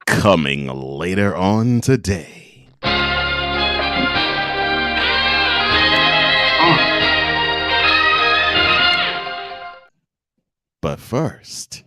Coming later on today. But first,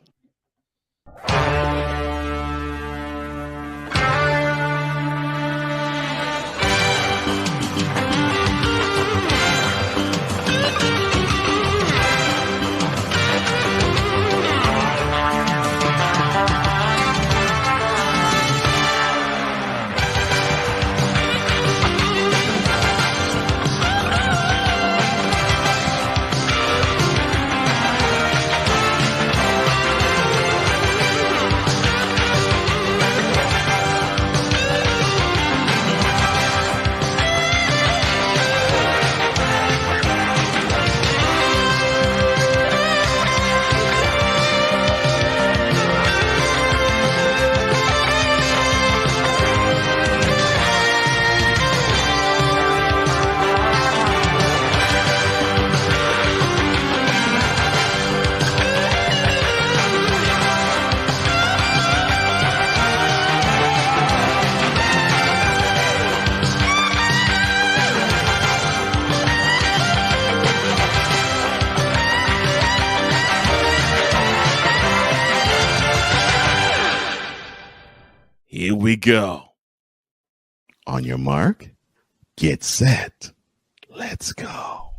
here we go. On your mark, get set. Let's go.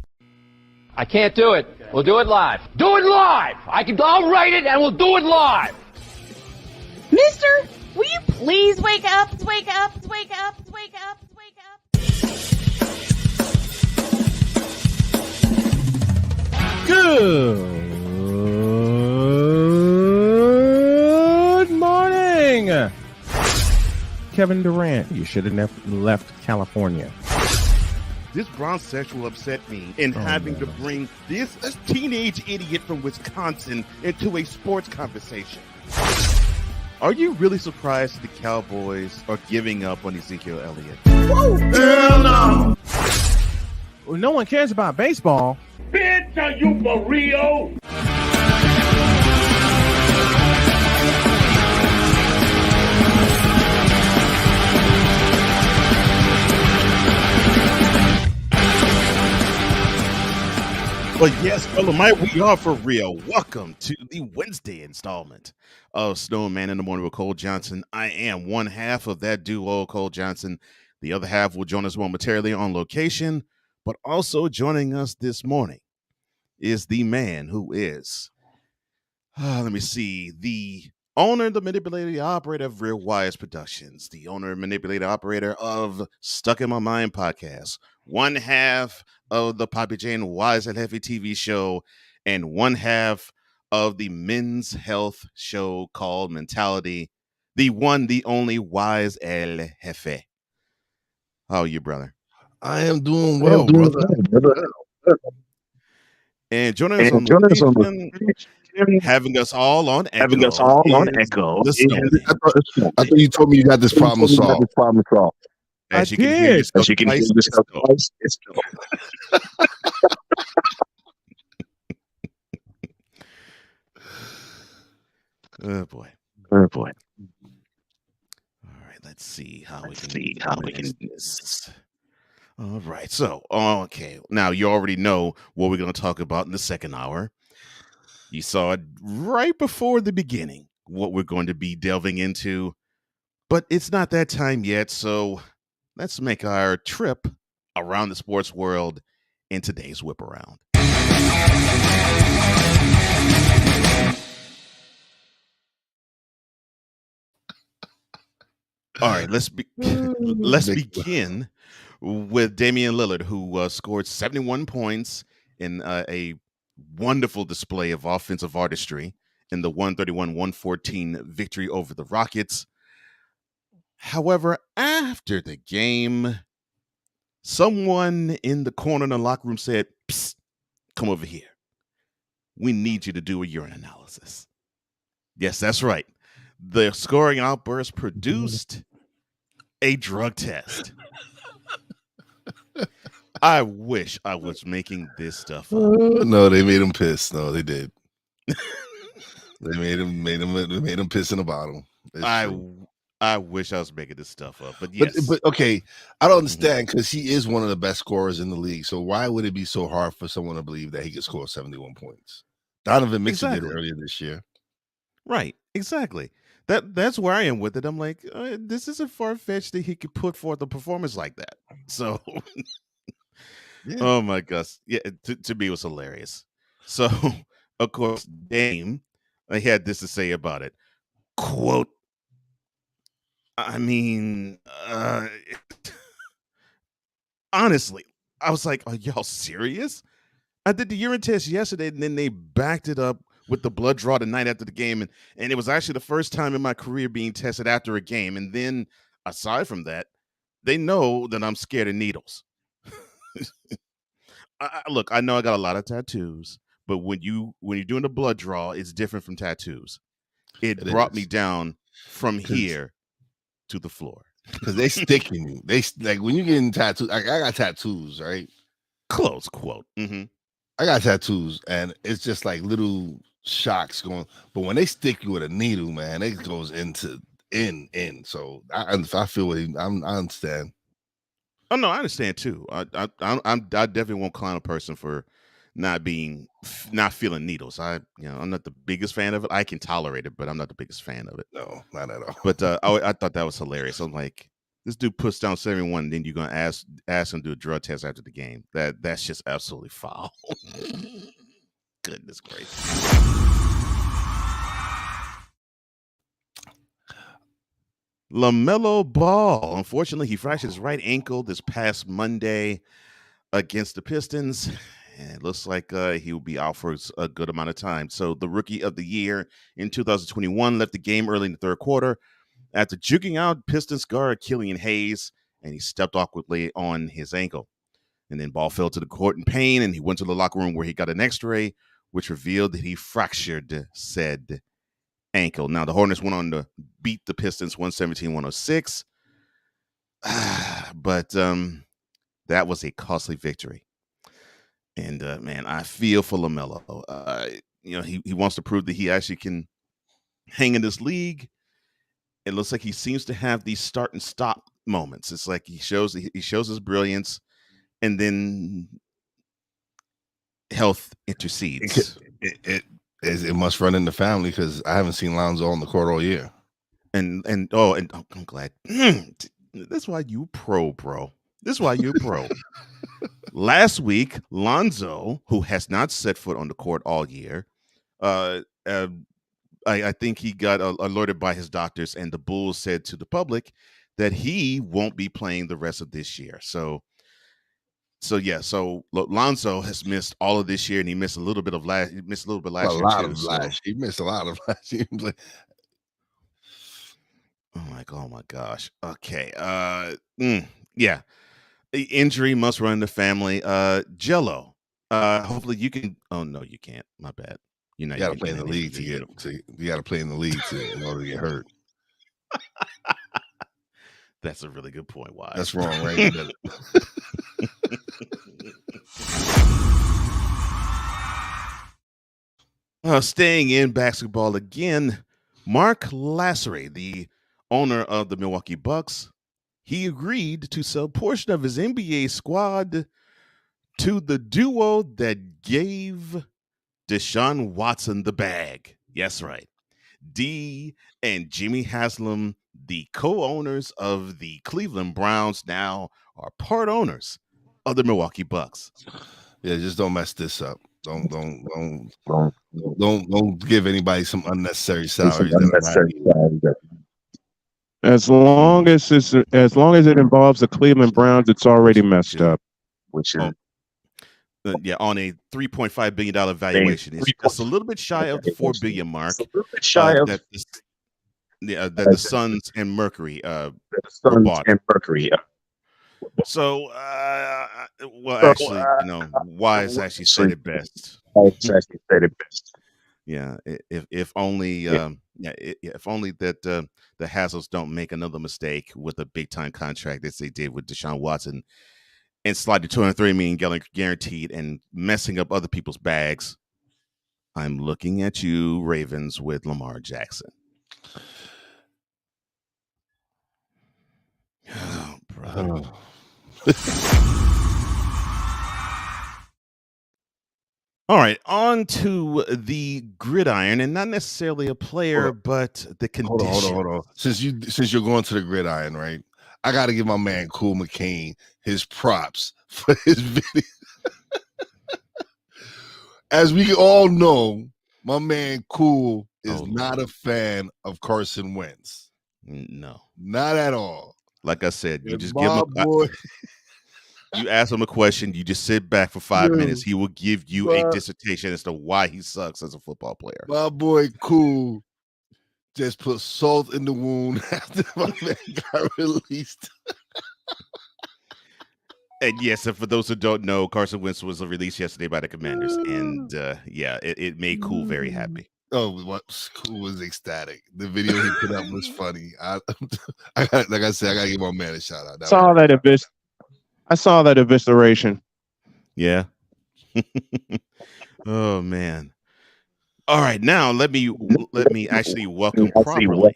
I can't do it. We'll do it live. Do it live! I'll write it and we'll do it live! Mister, will you please wake up, wake up, wake up, wake up, wake up? Good morning. Kevin Durant, you should have left California. This brownsexual upset me in having to bring this teenage idiot from Wisconsin into a sports conversation. Are you really surprised the Cowboys are giving up on Ezekiel Elliott? Whoa. Hell no. Well, no one cares about baseball. Bitch, are you for real? But yes, Dolomite, we are for real. Welcome to the Wednesday installment of Snowman in the Morning with Cole Johnson. I am one half of that duo, Cole Johnson. The other half will join us momentarily on location, but also joining us this morning is the man who is, the owner, the manipulator, the operator of Real Wires Productions, the owner, manipulator, operator of Stuck in My Mind podcast, one half of the Poppy Jane Wise and Heavy TV show, and one half of the men's health show called Mentality, the one, the only Wise El Jefe. How are you, brother? I am doing well, brother. And joining us on the having us all on echo. I thought you told me you got this problem solved. As you can hear yourself twice. Oh boy. All right, let's see how we can do this. All right, so okay. Now you already know what we're going to talk about in the second hour. You saw it right before the beginning, what we're going to be delving into, but it's not that time yet, so let's make our trip around the sports world in today's whip around. All right, let's begin with Damian Lillard, who scored 71 points in a wonderful display of offensive artistry in the 131-114 victory over the Rockets. However, after the game, someone in the corner in the locker room said, "Psst, come over here. We need you to do a urine analysis." Yes, that's right. The scoring outburst produced a drug test. I wish I was making this stuff up. No, they made him pissed. No, they did. They made him piss in the bottle. It's true. I wish I was making this stuff up, but But yes. okay, I don't Mhm. understand because he is one of the best scorers in the league. So why would it be so hard for someone to believe that he could score 71 points? Donovan Mitchell did it Exactly. earlier this year. Right. Exactly. That's where I am with it. I'm like, this isn't far fetched that he could put forth a performance like that. So, Yeah, oh my gosh, yeah, to me it was hilarious. So, of course, Dame, I had this to say about it. Quote, I mean, honestly, I was like, are y'all serious? I did the urine test yesterday, and then they backed it up with the blood draw the night after the game, and it was actually the first time in my career being tested after a game. And then, aside from that, they know that I'm scared of needles. Look, I know I got a lot of tattoos, but when you're doing a blood draw, it's different from tattoos. It it brought me is down from because here to the floor. they stick in you. They like when you getting tattoos. I got tattoos, right? Close quote. Hmm. I got tattoos, and it's just like little shocks going. But when they stick you with a needle, man, it goes into in. So I feel what I understand. Oh no, I understand too. I definitely won't clown a person for not feeling needles. I'm not the biggest fan of it. I can tolerate it, but I'm not the biggest fan of it. No, not at all. But I thought that was hilarious. I'm like, this dude puts down 71, then you're gonna ask him to do a drug test after the game. That's just absolutely foul. Goodness gracious. LaMelo Ball. Unfortunately, he fractured his right ankle this past Monday against the Pistons. And it looks like he will be out for a good amount of time. So the rookie of the year in 2021 left the game early in the third quarter after juking out Pistons guard Killian Hayes, and he stepped awkwardly on his ankle. And then Ball fell to the court in pain, and he went to the locker room where he got an x-ray, which revealed that he fractured said ankle. Now, the Hornets went on to beat the Pistons 117-106, but that was a costly victory. And man, I feel for LaMelo. He wants to prove that he actually can hang in this league. It looks like he seems to have these start and stop moments. It's like he shows his brilliance, and then health intercedes. It must run in the family because I haven't seen Lonzo on the court all year. And I'm glad. That's why you pro, bro. This is why you pro. Last week, Lonzo, who has not set foot on the court all year, uh, uh, I think he got alerted by his doctors, and the Bulls said to the public that he won't be playing the rest of this year. So Lonzo has missed all of this year, and he missed a little bit last year too. So He missed a lot of last year. I'm like, oh my gosh. Okay. Yeah. Injury must run in the family. Jello. Hopefully you can. Oh no, you can't. My bad. You're not You got to even play in the getting league you got to play in the league in order to get hurt. That's a really good point. Why? That's wrong, right? Staying in basketball again, Mark Lassery, the owner of the Milwaukee Bucks, he agreed to sell a portion of his NBA squad to the duo that gave Deshaun Watson the bag. Yes, right. D and Jimmy Haslam, the co-owners of the Cleveland Browns, now are part owners of the Milwaukee Bucks. Yeah, just don't mess this up. Don't give anybody some unnecessary salaries. As long as it involves the Cleveland Browns, it's already messed up. On a $3.5 billion valuation. It's just a little bit shy of the $4 billion mark that the Suns and Mercury were bought. So, actually, Wise actually said it best. Yeah, if only, if only that the Hassels don't make another mistake with a big time contract as they did with Deshaun Watson and slide the $203 million guaranteed and messing up other people's bags. I'm looking at you, Ravens, with Lamar Jackson. Oh, brother. All right, on to the gridiron, and not necessarily a player, but the condition. Hold on. Since you're going to the gridiron, right? I got to give my man Cool McCain his props for his video. As we all know, my man Cool is not a fan of Carson Wentz. No, not at all. Like I said, you just my give him boy. You ask him a question, you just sit back for 5 minutes. He will give you a dissertation as to why he sucks as a football player. My boy Cool just put salt in the wound after my man got released. And yes, and for those who don't know, Carson Wentz was released yesterday by the Commanders, and it made Cool very happy. Oh, what Cool was ecstatic. The video he put up was funny. Like I said, I gotta give my man a shout out. I saw that evisceration. Yeah. Oh man. All right, now let me actually welcome properly.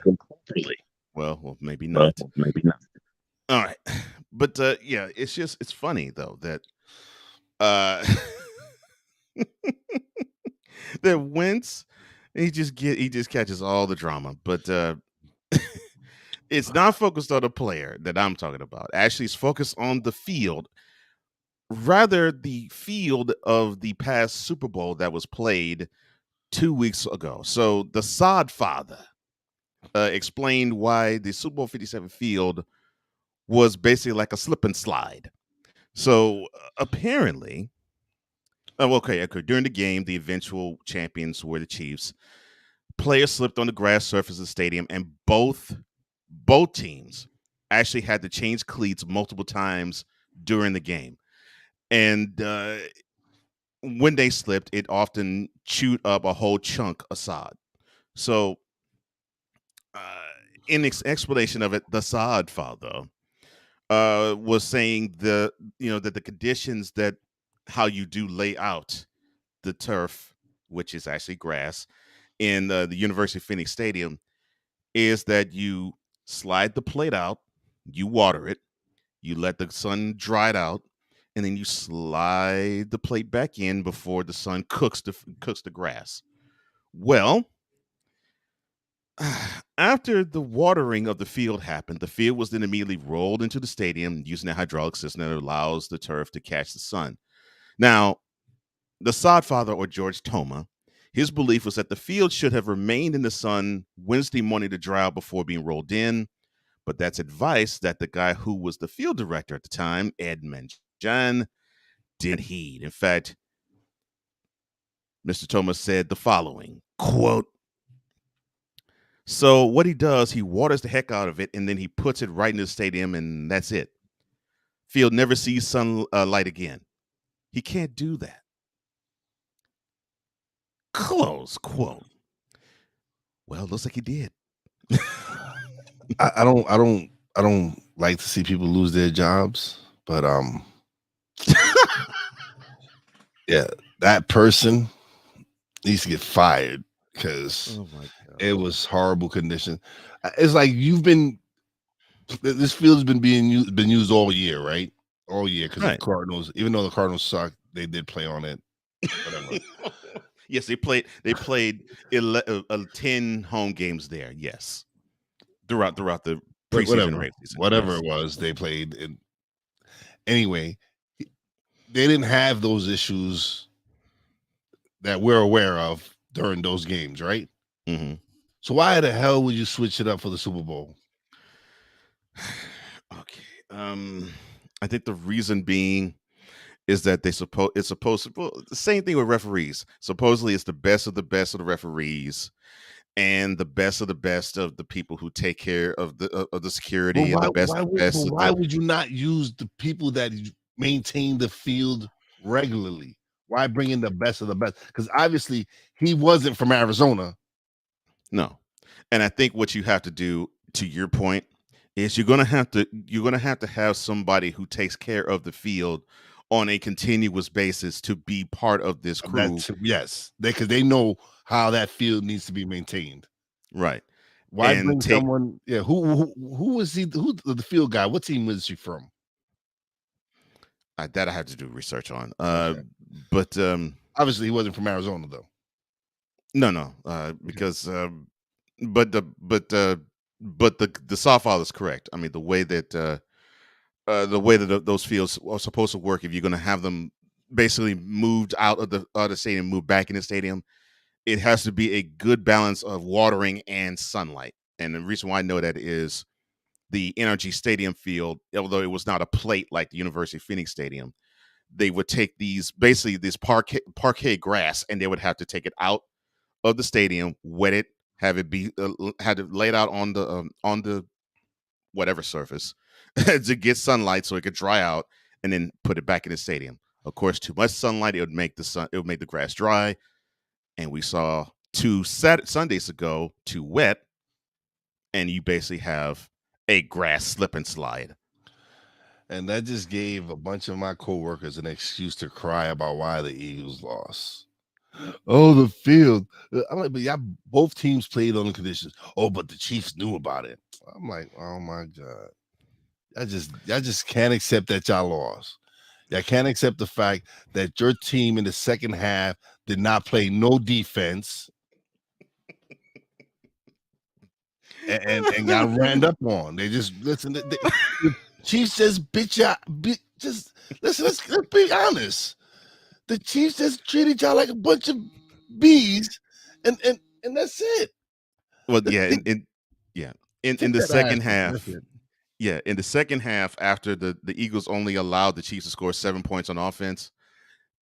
Well, maybe not. All right, but yeah, it's funny though that that Wentz he just catches all the drama, but it's not focused on the player that I'm talking about. Actually, it's focused on the field, rather the field of the past Super Bowl that was played 2 weeks ago. So the Sod father explained why the Super Bowl 57 field was basically like a slip and slide. So apparently, okay, during the game, the eventual champions were the Chiefs. Players slipped on the grass surface of the stadium, and both teams actually had to change cleats multiple times during the game. And when they slipped, it often chewed up a whole chunk of sod. So, in explanation of it, the sod father was saying that the conditions that how you do lay out the turf, which is actually grass, in the University of Phoenix Stadium, is that you slide the plate out, you water it, you let the sun dry it out, and then you slide the plate back in before the sun cooks the grass. Well, after the watering of the field happened, the field was then immediately rolled into the stadium using a hydraulic system that allows the turf to catch the sun. Now, the sod father, or George Toma, his belief was that the field should have remained in the sun Wednesday morning to dry out before being rolled in. But that's advice that the guy who was the field director at the time, Ed Manjan, didn't heed. In fact, Mr. Thomas said the following, quote, "So what he does, he waters the heck out of it, and then he puts it right in the stadium, and that's it. Field never sees sunlight again. He can't do that." Close quote. Well, looks like he did. I don't like to see people lose their jobs, but yeah, that person needs to get fired because it was horrible condition. It's like this field has been used all year, right? All year because the Cardinals, even though the Cardinals suck, they did play on it. Whatever. Yes, they played 10 home games there. Yes, throughout the preseason race. Whatever it was, they played. Anyway, they didn't have those issues that we're aware of during those games, right? Mm-hmm. So why the hell would you switch it up for the Super Bowl? Okay. I think the reason being is that it's supposed to, well, the same thing with referees. Supposedly it's the best of the referees and the best of the people who take care of the security and the best. Why would you not use the people that maintain the field regularly? Why bring in the best of the best? Because obviously he wasn't from Arizona. No. And I think what you have to do, to your point, is you're gonna have to have somebody who takes care of the field on a continuous basis to be part of this crew. Yes, because they know how that field needs to be maintained. Right. Why bring someone? Yeah, who was he? Who the field guy? What team was he from? That I have to do research on. Okay. But obviously he wasn't from Arizona though. No, because but the softball is correct. I mean, the way that those fields are supposed to work, if you're going to have them basically moved out of the stadium, moved back in the stadium, it has to be a good balance of watering and sunlight. And the reason why I know that is the NRG Stadium field, although it was not a plate like the University of Phoenix Stadium, they would take this parquet grass, and they would have to take it out of the stadium, wet it, have it be had it laid out on the whatever surface to get sunlight so it could dry out, and then put it back in the stadium. Of course, too much sunlight, it would make the grass dry. And we saw Sundays ago, too wet, and you basically have a grass slip and slide. And that just gave a bunch of my coworkers an excuse to cry about why the Eagles lost. Oh, the field. I'm like, but both teams played on the conditions. Oh, but the Chiefs knew about it. I'm like, oh my God. I just can't accept that y'all lost. I can't accept the fact that your team in the second half did not play no defense and got ran up on. They just listen. The Chiefs just just listen. Let's be honest. The Chiefs just treated y'all like a bunch of bees, and that's it. Well, yeah, in the second half. Yeah, in the second half, after the Eagles only allowed the Chiefs to score 7 points on offense,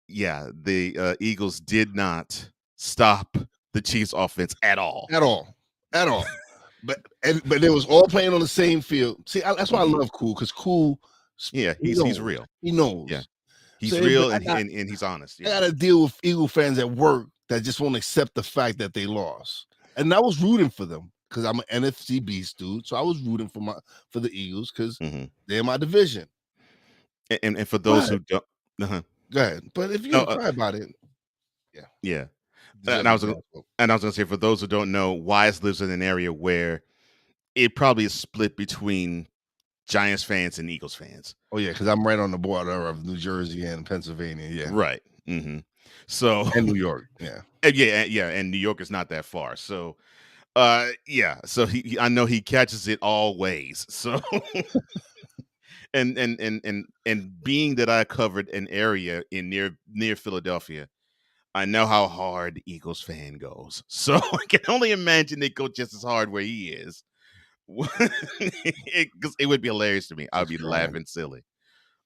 yeah, the Eagles did not stop the Chiefs' offense at all. At all. But they was all playing on the same field. See, that's why I love Cool, because Cool, yeah, he's real. He knows. Yeah, he's real and he's honest. Yeah. I got to deal with Eagle fans at work that just won't accept the fact that they lost, and I was rooting for them. Because I'm an NFC Beast dude, so I was rooting for the Eagles because they're in my division. And for those who don't, go ahead. But if you don't cry about it, yeah. And I was gonna say, for those who don't know, Wise lives in an area where it probably is split between Giants fans and Eagles fans. Oh yeah, because I'm right on the border of New Jersey and Pennsylvania. Yeah, right. So and New York. Yeah, and New York is not that far. So. So he I know he catches it all ways. So and being that I covered an area in near Philadelphia, I know how hard the Eagles fan goes. So I can only imagine they go just as hard where he is. Because it would be hilarious to me. I'd be laughing silly.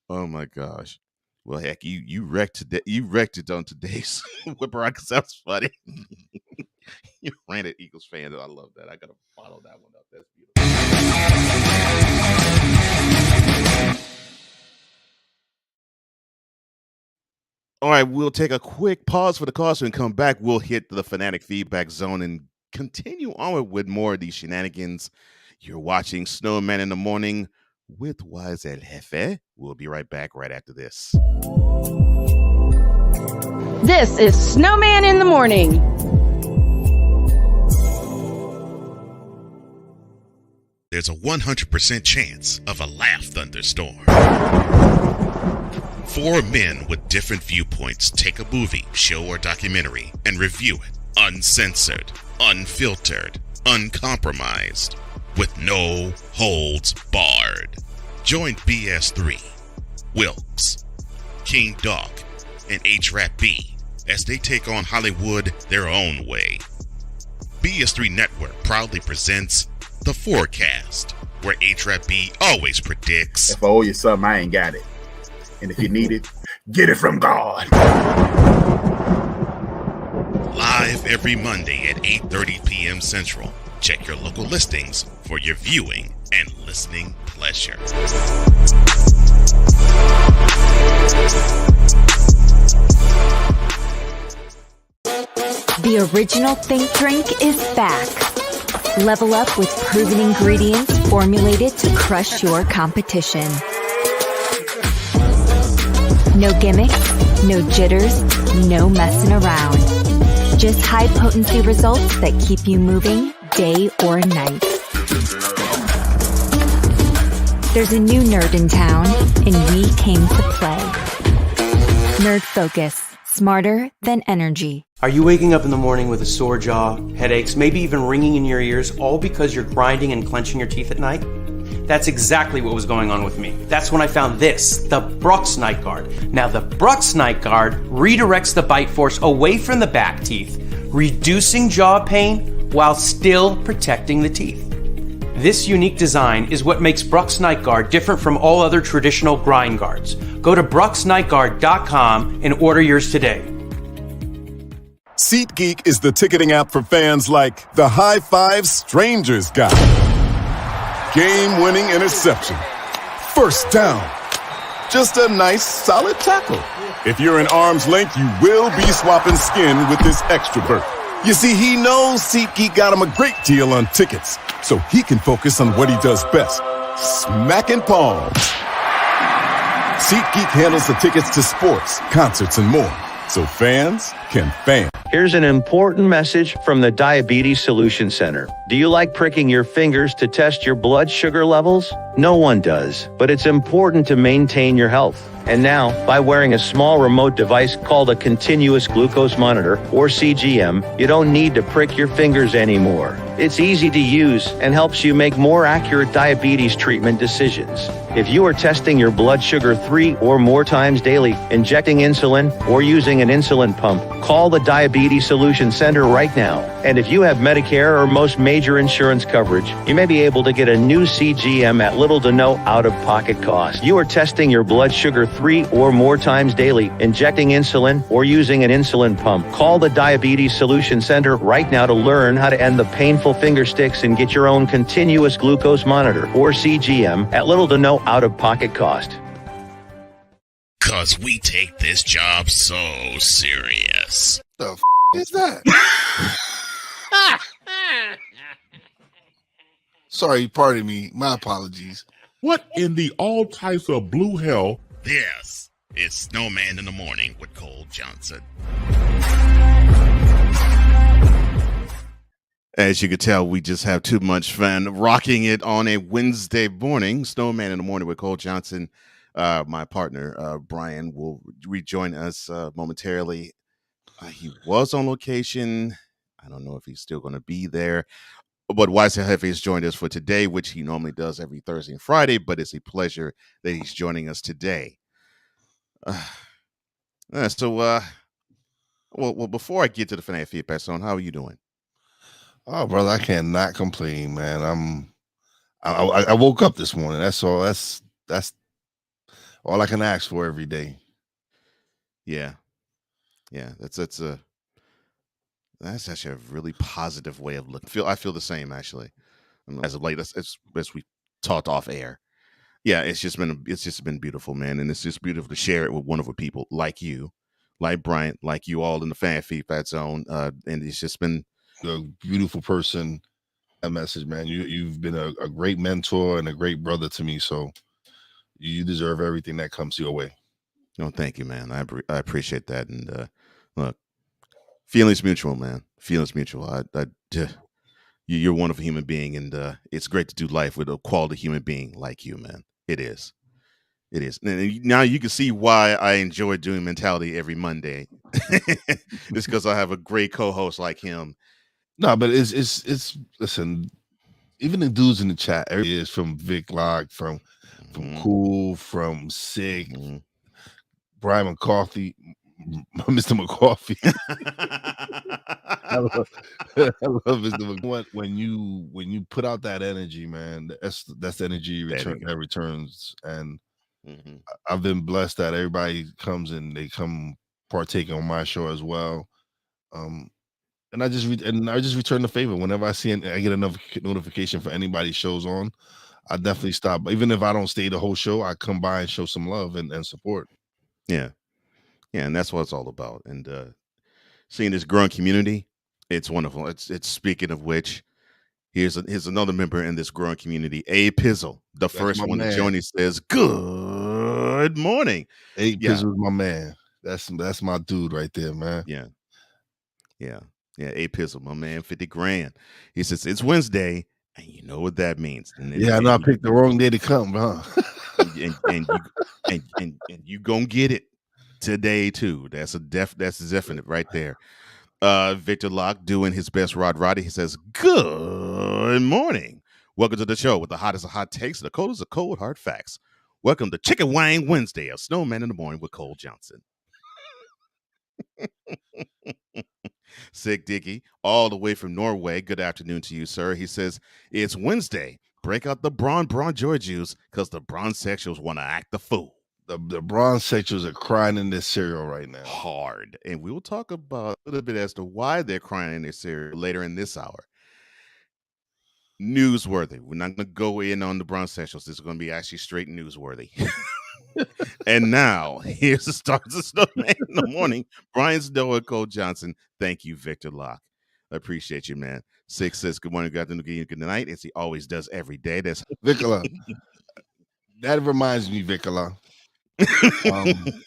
Oh my gosh. Well, heck, you wrecked it on today's Whipper, because that was funny. You ran at Eagles fan. I love that. I gotta follow that one up. That's beautiful. All right, we'll take a quick pause for the cause and come back. We'll hit the Fanatic feedback zone and continue on with more of these shenanigans. You're watching Snowman in the Morning with Wise El Jefe. We'll be right back right after this. This is Snowman in the Morning. There's a 100% chance of a laugh thunderstorm. 4 men with different viewpoints take a movie, show, or documentary and review it uncensored, unfiltered, uncompromised, with no holds barred. Join BS3, Wilkes, King Dog, and H-Rap B as they take on Hollywood their own way. BS3 Network proudly presents The Forecast, where H-Rap B always predicts, if I owe you something, I ain't got it. And if you need it, get it from God. Live every Monday at 8:30 p.m. Central. Check your local listings for your viewing and listening pleasure. The original Think Drink is back. Level up with proven ingredients formulated to crush your competition. No gimmicks, no jitters, no messing around. Just high-potency results that keep you moving day or night. There's a new nerd in town, and we came to play. Nerd Focus. Smarter than energy. Are you waking up in the morning with a sore jaw, headaches, maybe even ringing in your ears, all because you're grinding and clenching your teeth at night? That's exactly what was going on with me. That's when I found this, the Brux Night Guard. Now, the Brux Night Guard redirects the bite force away from the back teeth, reducing jaw pain while still protecting the teeth. This unique design is what makes Brux Night Guard different from all other traditional grind guards. Go to BruxNightGuard.com and order yours today. SeatGeek is the ticketing app for fans like the High Five Strangers guy. Game-winning interception. First down. Just a nice, solid tackle. If you're in arm's length, you will be swapping skin with this extra berth. You see, he knows SeatGeek got him a great deal on tickets, so he can focus on what he does best, smacking palms. SeatGeek handles the tickets to sports, concerts, and more, so fans can fan. Here's an important message from the Diabetes Solution Center. Do you like pricking your fingers to test your blood sugar levels? No one does, but it's important to maintain your health. And now, by wearing a small remote device called a continuous glucose monitor, or CGM, you don't need to prick your fingers anymore. It's easy to use and helps you make more accurate diabetes treatment decisions. If you are testing your blood sugar 3 or more times daily, injecting insulin, or using an insulin pump, call the Diabetes Solution Center right now. And if you have Medicare or most major insurance coverage, you may be able to get a new CGM at little to no out-of-pocket cost. You are testing your blood sugar 3 or more times daily, injecting insulin, or using an insulin pump. Call the Diabetes Solution Center right now to learn how to end the painful finger sticks and get your own continuous glucose monitor, or CGM, at little to no out-of-pocket cost. 'Cause we take this job so serious. The f*** is that? Sorry, pardon me. My apologies. What in the all types of blue hell? This is Snowman in the Morning with Cole Johnson. As you can tell, we just have too much fun rocking it on a Wednesday morning. Snowman in the Morning with Cole Johnson. My partner, Brian, will rejoin us momentarily. He was on location. I don't know if he's still going to be there. But Weiser Heavy has joined us for today, which he normally does every Thursday and Friday, but it's a pleasure that he's joining us today. Well, before I get to the fanatic feedback zone, how are you doing? Oh, brother, I cannot complain, man. I woke up this morning. That's all. That's all I can ask for every day. Yeah. That's actually a really positive way of looking. I feel the same actually. As of late, as we talked off air. Yeah, it's just been beautiful, man, and it's just beautiful to share it with wonderful people like you, like Bryant, like you all in the fan feedback zone, and it's just been a beautiful person. That message, man. You've been a great mentor and a great brother to me, so you deserve everything that comes your way. No, thank you, man. I appreciate that, and look. Feelings mutual, man. Feelings mutual. You're a wonderful human being, and it's great to do life with a quality human being like you, man. It is. And now you can see why I enjoy doing Mentality every Monday. It's because I have a great co-host like him. No, but it's listen. Even the dudes in the chat, everybody is from Vic Lock, from Cool, from Sig, Brian McCarthy. Mr. McCarthy. I love Mr. McCarthy. When you put out that energy, man, that's the energy that returns. And I've been blessed that everybody comes and they come partake on my show as well. And I just return the favor whenever I get another notification for anybody's shows on. I definitely stop. Even if I don't stay the whole show, I come by and show some love and support. Yeah. Yeah, and that's what it's all about. And seeing this growing community, it's wonderful. It's speaking of which, here's another member in this growing community, A Pizzle, the first one to join. He says, "Good good morning. 8 Yeah. Pizzle's my man. That's my dude right there, man. Yeah. 8 Pizzle, my man, 50 grand. He says it's Wednesday, and you know what that means. And I know I picked the wrong day to come, huh? and you gonna get it today too. That's definite right there. Victor Locke doing his best Rod Roddy. He says, good morning. Welcome to the show with the hottest of hot takes, the coldest of cold hard facts. Welcome to Chicken Wang Wednesday of Snowman in the Morning with Cole Johnson. Sick Dicky, all the way from Norway. Good afternoon to you, sir. He says, it's Wednesday. Break out the Braun Joy juice because the bronzexuals want to act the fool. The bronzexuals are crying in this cereal right now. Hard. And we will talk about a little bit as to why they're crying in this cereal later in this hour. Newsworthy. We're not going to go in on the bronzexuals. This is going to be actually straight newsworthy. And now, here's the stars of Snowman in the Morning. Brian Snow and Cole Johnson. Thank you, Victor Locke. I appreciate you, man. 6 says, good morning, good afternoon, good night, as he always does every day. That's Vicola. That reminds me, Vicola. The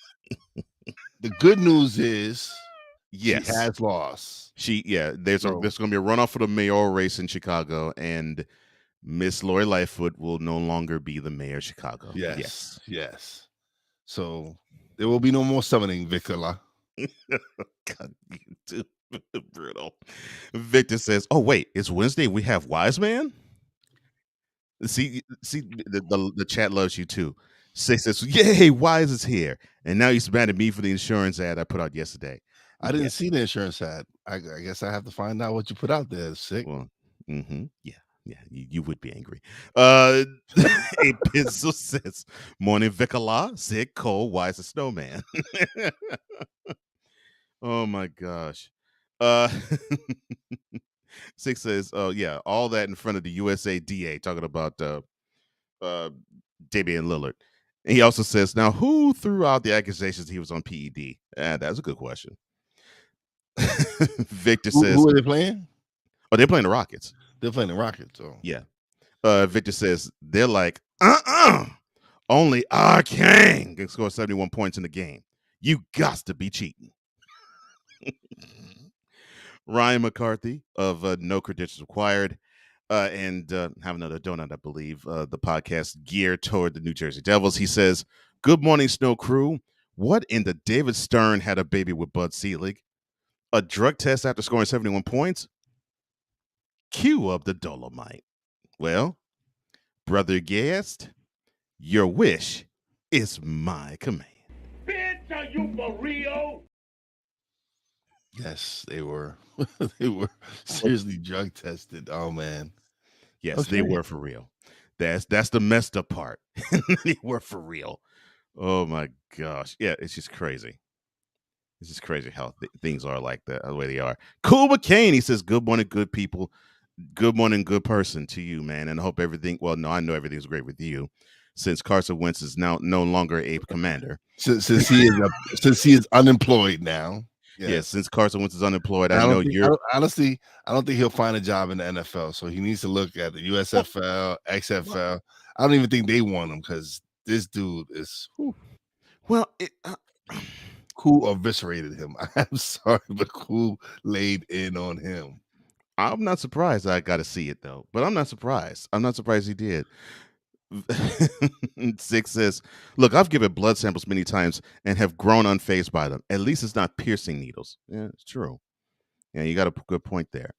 good news is yes, she has lost. There's going to be a runoff for the mayoral race in Chicago, and Miss Lori Lightfoot will no longer be the mayor of Chicago. Yes. So there will be no more summoning, Vicola. God, you too brutal. Victor says, "Oh wait, it's Wednesday. We have Wise Man." See, the chat loves you too. Says, "Yay, Wise is here," and now he's mad at me for the insurance ad I put out yesterday. I didn't see the insurance ad. I guess I have to find out what you put out there. Sick. Well, yeah, you would be angry. A pencil says, "Morning, Vicola, Sick, Cole, Wise, a Snowman." Oh my gosh. 6 says, "Oh yeah, all that in front of the USA DA talking about Damian Lillard." And he also says, "Now who threw out the accusations he was on PED?" That's a good question. Victor says, "Who are they playing?" Oh, they're playing the Rockets. They're playing the Rockets. Oh, yeah. Victor says they're like, only our king can score 71 points in the game. You got to be cheating. Ryan McCarthy of No Credentials Required and Have Another Donut, I believe, the podcast geared toward the New Jersey Devils. He says, good morning, Snow Crew. What in the David Stern had a baby with Bud Selig? A drug test after scoring 71 points? Cue up the Dolomite. Well, brother guest, your wish is my command. Bitch, are you for real? Yes, they were. They were seriously drug tested. Oh man. Yes, they were for real. That's the messed up part. They were for real. Oh my gosh. Yeah, it's just crazy. It's just crazy how things are like that, the way they are. Cool McCain, he says, good morning, good people. Good morning, good person to you, man. And I hope everything, well, no, I know everything's great with you since Carson Wentz is now no longer a commander. Since he is unemployed now. Yes, since Carson Wentz is unemployed, I don't think he'll find a job in the NFL. So he needs to look at the USFL, XFL. I don't even think they want him because this dude is. Well, Who eviscerated him? I'm sorry, but who laid in on him? I'm not surprised. I got to see it though, but I'm not surprised. I'm not surprised he did. 6 says, look, I've given blood samples many times and have grown unfazed by them. At least it's not piercing needles. Yeah, it's true. Yeah, you got a good point there.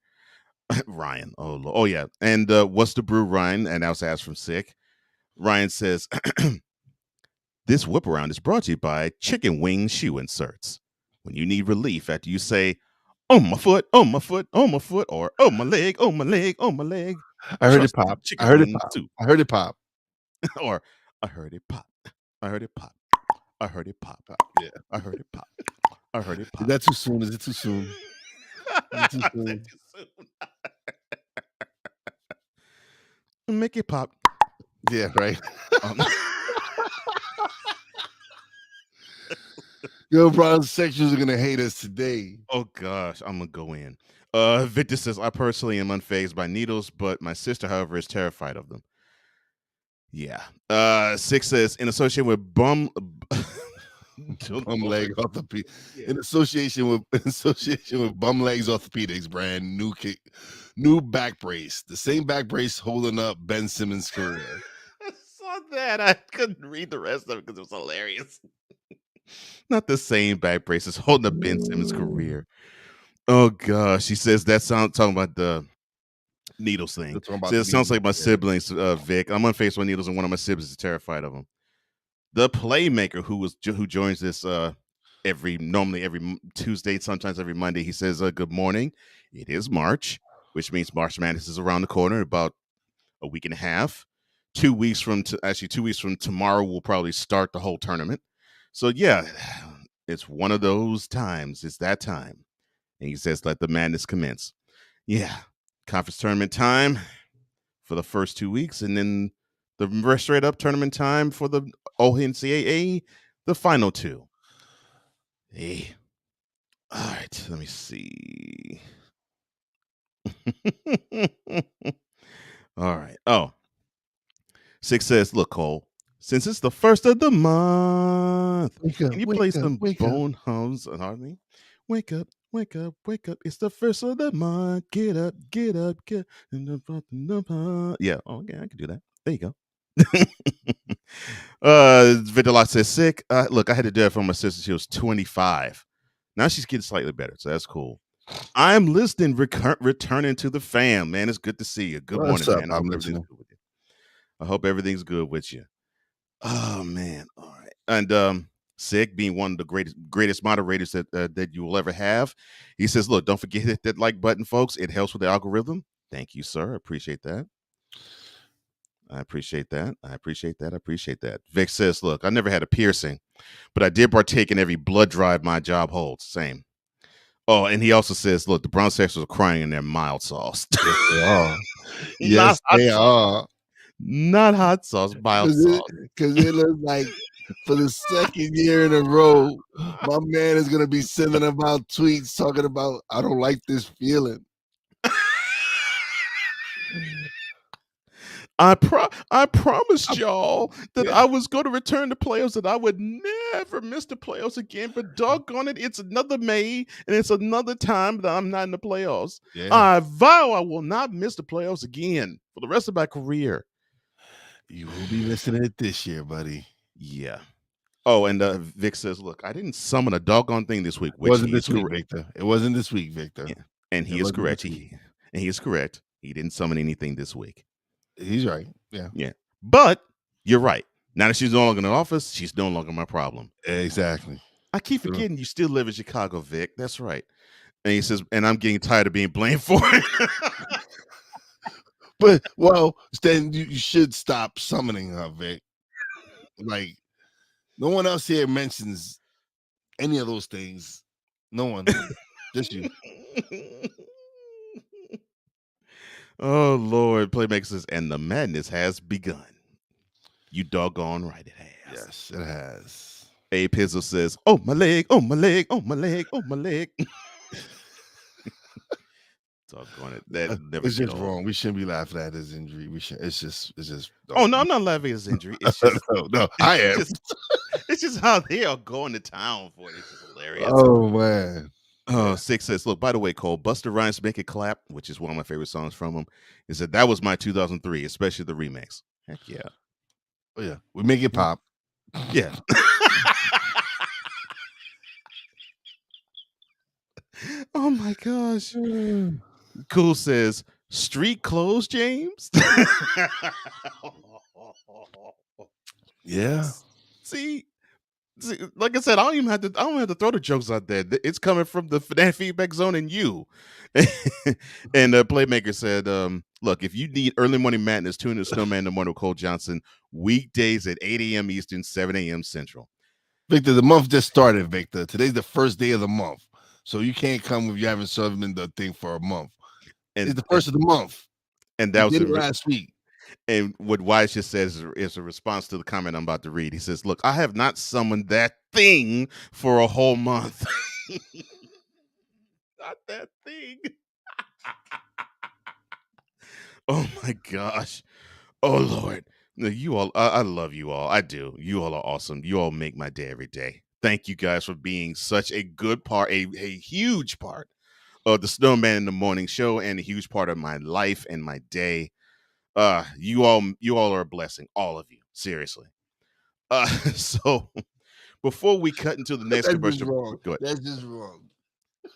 Ryan. Oh yeah. And what's the brew, Ryan? And I was asked from Sick. Ryan says, this whip around is brought to you by Chicken Wing Shoe Inserts. When you need relief after you say, oh my foot, oh my foot, oh my foot, or oh my leg, oh my leg, oh my leg. I heard it pop. I heard it pop. I heard it pop. Or I heard it pop. I heard it pop. I heard it pop. Yeah. I heard it pop. I heard it pop. Is that too soon? Is it too soon? Is it too soon? Make it pop. Yeah, right. Yo, brothers, sections are gonna hate us today. Oh gosh, I'm gonna go in. Victor says, I personally am unfazed by needles, but my sister, however, is terrified of them. Yeah. Six says in association with Bum leg orthopedic. Yeah. In association with bum legs orthopedics brand new back brace. The same back brace holding up Ben Simmons' career. I saw that. I couldn't read the rest of it because it was hilarious. Not the same back braces holding up Ben Simmons' career. Oh gosh, he says that sound talking about the needles thing. So it sounds like my siblings, Vic. I'm on Facebook needles, and one of my siblings is terrified of them. The playmaker who joins this normally every Tuesday, sometimes every Monday, he says, "Good morning. It is March, which means March Madness is around the corner. About a week and a half. 2 weeks from actually 2 weeks from tomorrow, we'll probably start the whole tournament. So yeah, it's one of those times. It's that time." And he says, "Let the madness commence." Yeah, conference tournament time for the first 2 weeks, and then the straight up tournament time for the ONCAA, the final two. Hey, all right, let me see. All right. Oh, Six says, "Look, Cole, since it's the first of the month, can you play some Bone Hums on Harmony? Wake up, wake up, wake up. It's the first of the month. Get up, get up, get up. Yeah, okay, I can do that. There you go." Vidalot says, "Sick. Look, I had to do that for my sister. She was 25. Now she's getting slightly better, so that's cool. I'm listening, returning to the fam. Man, it's good to see you. Good What's morning, up? man. I hope I'm everything's listening. good with you. I hope everything's good with you." Oh man. All right. And Sig, being one of the greatest moderators that you will ever have, he says, "Look, don't forget to hit that like button, folks. It helps with the algorithm." Thank you, sir. I appreciate that. I appreciate that. I appreciate that. I appreciate that. Vic says, "Look, I never had a piercing, but I did partake in every blood drive my job holds. Same." Oh, and he also says, "Look, the brown sexers are crying in their mild sauce." Yes, they are. Not Yes, hot they sauce. are. Not hot sauce, mild sauce. Because it looks like for the second year in a row, my man is gonna be sending about tweets talking about I don't like this feeling. I promised y'all that I was going to return to playoffs, that I would never miss the playoffs again. But doggone it, it's another May, and it's another time that I'm not in the playoffs. Yeah. I vow I will not miss the playoffs again for the rest of my career. You will be missing it this year, buddy. Yeah. Oh, and Vic says, "Look, I didn't summon a doggone thing this week," It which wasn't he is this week, correct. Victor. It wasn't this week, Victor. Yeah. And he It is wasn't correct. this week. He is correct. He didn't summon anything this week. He's right. Yeah. Yeah. But you're right. Now that she's no longer in the office, she's no longer my problem. Exactly. I keep forgetting you still live in Chicago, Vic. That's right. And he says, "And I'm getting tired of being blamed for it." But well, then you should stop summoning her, Vic. Like no one else here mentions any of those things. No one. Just you. Oh Lord, Playmaker says, "And the madness has begun." You doggone right it has. Yes, it has. A Pizzle says, "Oh my leg, oh my leg, oh my leg, oh my leg." Doggone it. That never It's get just old. wrong. We shouldn't be laughing at his injury. We should. It's just. Oh no, I'm not laughing at his injury. It's just no, I am. It's just how they are going to town for it. It's just hilarious. Oh man. Oh, Six says, "Look, by the way, Cole, Buster Rhymes Make It Clap," which is one of my favorite songs from him, is that was my 2003, especially the remix. Heck yeah. Oh yeah. We make it pop. Yeah. Oh my gosh. Cool says, "Street clothes, James." Yeah. See, like I said, I don't have to throw the jokes out there. It's coming from the that feedback zone in you. And the Playmaker said, "Look, if you need early morning madness, tune in to Snowman in the Morning with Cole Johnson, weekdays at 8 a.m. Eastern, 7 a.m. Central." Victor, the month just started, Victor. Today's the first day of the month. So you can't come if you haven't served in the thing for a month. And it's the first of the month. And that was did it last week. And what Wise just says is a response to the comment I'm about to read. He says, "Look, I have not summoned that thing for a whole month." Not that thing. Oh my gosh. Oh Lord. No, you all, I love you all. I do. You all are awesome. You all make my day every day. Thank you guys for being such a good part, a huge part of the Snowman in the Morning Show, and a huge part of my life and my day. You all are a blessing, all of you. Seriously. So before we cut into the next That's just commercial, wrong. go ahead. That's just wrong.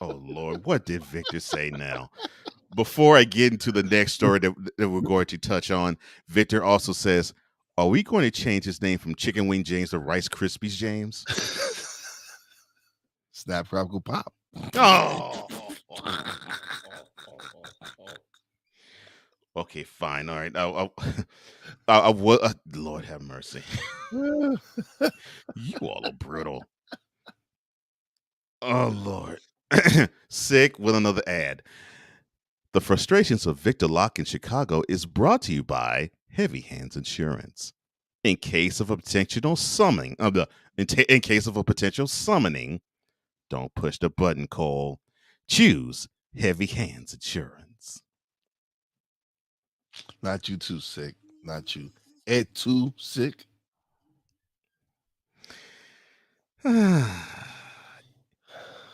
Oh Lord, what did Victor say now? Before I get into the next story that we're going to touch on, Victor also says, "Are we going to change his name from Chicken Wing James to Rice Krispies James?" Snap, crackle, pop. Oh. Okay, fine. All right. Lord have mercy. You all are brutal. Oh Lord. Sick with another ad. The frustrations of Victor Locke in Chicago is brought to you by Heavy Hands Insurance. In case of a potential summoning, in case of a potential summoning, don't push the button, Cole. Choose Heavy Hands Insurance. Not you too sick. Not you. Ed too sick.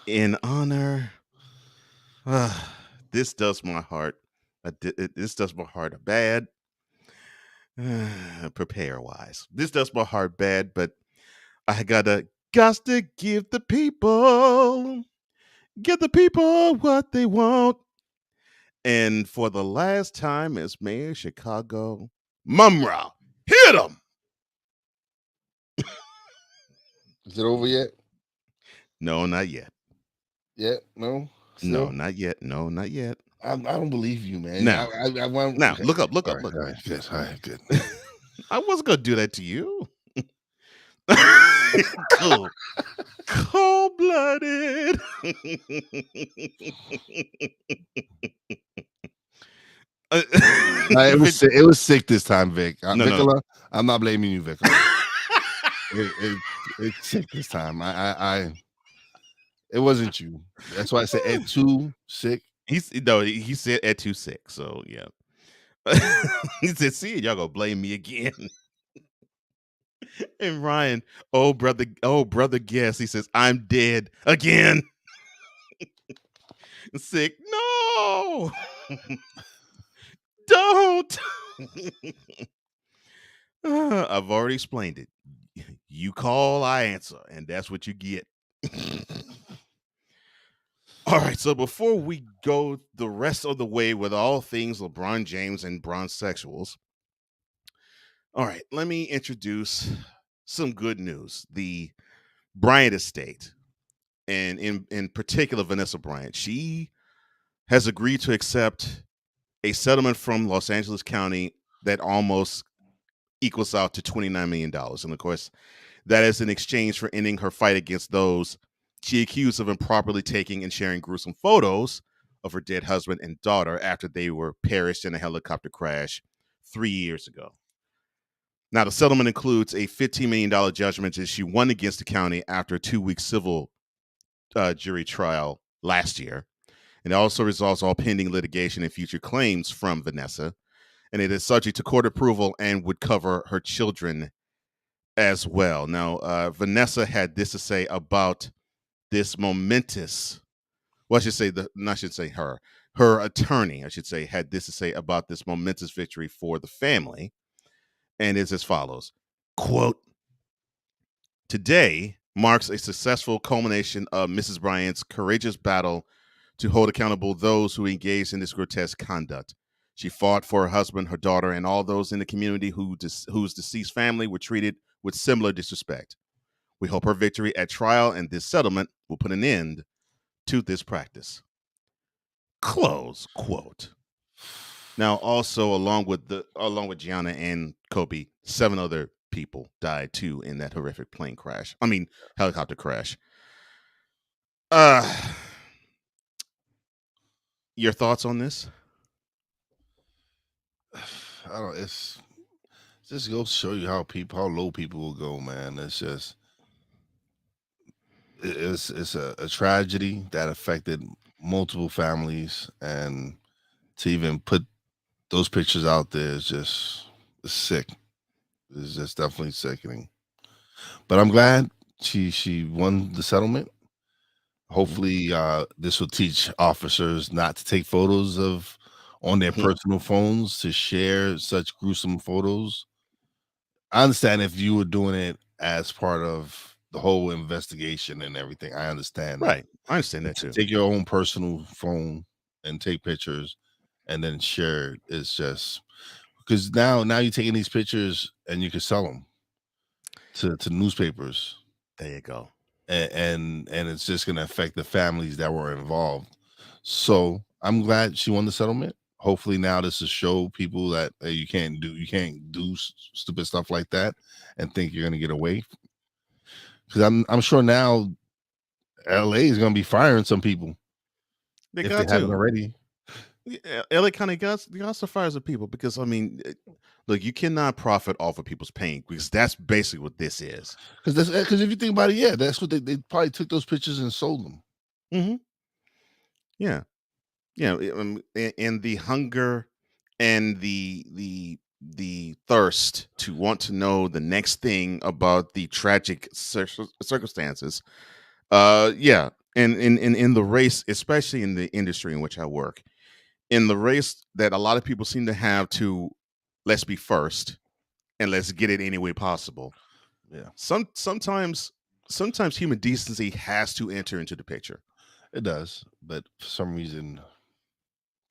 In honor, this does my heart. This does my heart a bad. Prepare wise. This does my heart bad, but I got to give the people what they want. And for the last time as mayor of Chicago, Mumra, hit him. Is it over yet? No, not yet. Yeah, no. No, Still? not yet. No, not yet. I don't believe you, man. Now, I want. now, Okay. look up. All right, good. All right, good. I wasn't gonna do that to you. Cool. Cold blooded. It was sick this time, Vic. No. Vicola, I'm not blaming you, Vicola. It's sick this time. It wasn't you. That's why I said Ed too sick. He said Ed too sick. So yeah. He said, "See, y'all gonna blame me again." And Ryan, oh brother, guess he says, "I'm dead again." Sick. No, don't. I've already explained it. You call, I answer, and that's what you get. All right, so before we go the rest of the way with all things LeBron James and bronzesexuals, all right, let me introduce some good news. The Bryant estate, and in particular Vanessa Bryant, she has agreed to accept a settlement from Los Angeles County that almost equals out to $29 million. And of course, that is in exchange for ending her fight against those she accused of improperly taking and sharing gruesome photos of her dead husband and daughter after they were perished in a helicopter crash 3 years ago. Now, the settlement includes a $15 million judgment that she won against the county after a 2-week civil jury trial last year. And it also resolves all pending litigation and future claims from Vanessa. And it is subject to court approval and would cover her children as well. Now, Vanessa had this to say about this momentous, well, I should say her attorney, I should say, had this to say about this momentous victory for the family. And it's as follows, quote, "Today marks a successful culmination of Mrs. Bryant's courageous battle to hold accountable those who engaged in this grotesque conduct. She fought for her husband, her daughter, and all those in the community whose deceased family were treated with similar disrespect. We hope her victory at trial and this settlement will put an end to this practice." Close quote. Now, also along with Gianna and Kobe, 7 other people died too in that horrific helicopter crash. Your thoughts on this? I don't. It's just goes to show you how low people will go, man. It's just it's a tragedy that affected multiple families, and to even put those pictures out there is just sick. It's just definitely sickening. But I'm glad she won the settlement. Hopefully, this will teach officers not to take photos of on their personal phones to share such gruesome photos. I understand if you were doing it as part of the whole investigation and everything. I understand that. Right. I understand But that to too. take your own personal phone and take pictures and then share it is just because now you're taking these pictures and you can sell them to newspapers. There you go. And it's just going to affect the families that were involved. So I'm glad she won the settlement. Hopefully now this will show people that hey, you can't do stupid stuff like that and think you're going to get away. Because I'm sure now LA is going to be firing some people They if they got haven't to. already. Yeah, LA County got the fires of people because I mean, look, you cannot profit off of people's pain because that's basically what this is. Because if you think about it, yeah, that's what they probably took those pictures and sold them. Mm-hmm. Yeah, yeah, and the hunger and the thirst to want to know the next thing about the tragic circumstances. Yeah, and in the race, especially in the industry in which I work, in the race that a lot of people seem to have to let's be first and let's get it any way possible. Yeah. Sometimes human decency has to enter into the picture. It does, but for some reason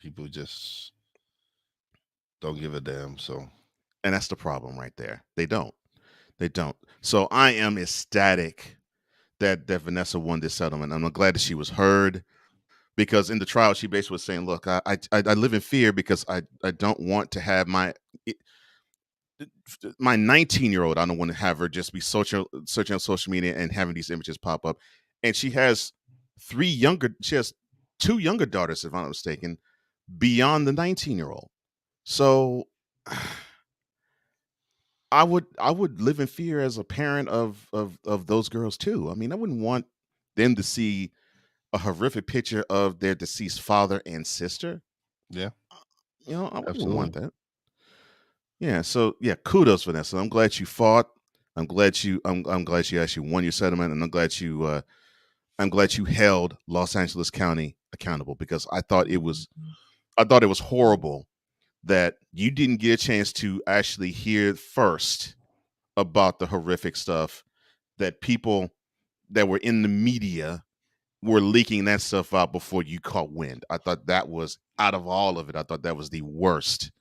people just don't give a damn. So, and that's the problem right there. They don't. They don't. So I am ecstatic that Vanessa won this settlement. I'm glad that she was heard because in the trial she basically was saying, "Look, I live in fear because I don't want to have my 19-year-old. I don't want to have her just be searching on social media and having these images pop up." And she has she has two younger daughters, if I'm not mistaken, beyond the 19-year-old. So I would live in fear as a parent of those girls too. I mean, I wouldn't want them to see a horrific picture of their deceased father and sister. Yeah. I wouldn't want Absolutely. that. Yeah, so yeah, kudos, Vanessa. I'm glad you fought. I'm glad you actually won your settlement, and I'm glad you held Los Angeles County accountable because I thought it was horrible that you didn't get a chance to actually hear first about the horrific stuff that people that were in the media were leaking that stuff out before you caught wind. I thought that was out of all of it. I thought that was the worst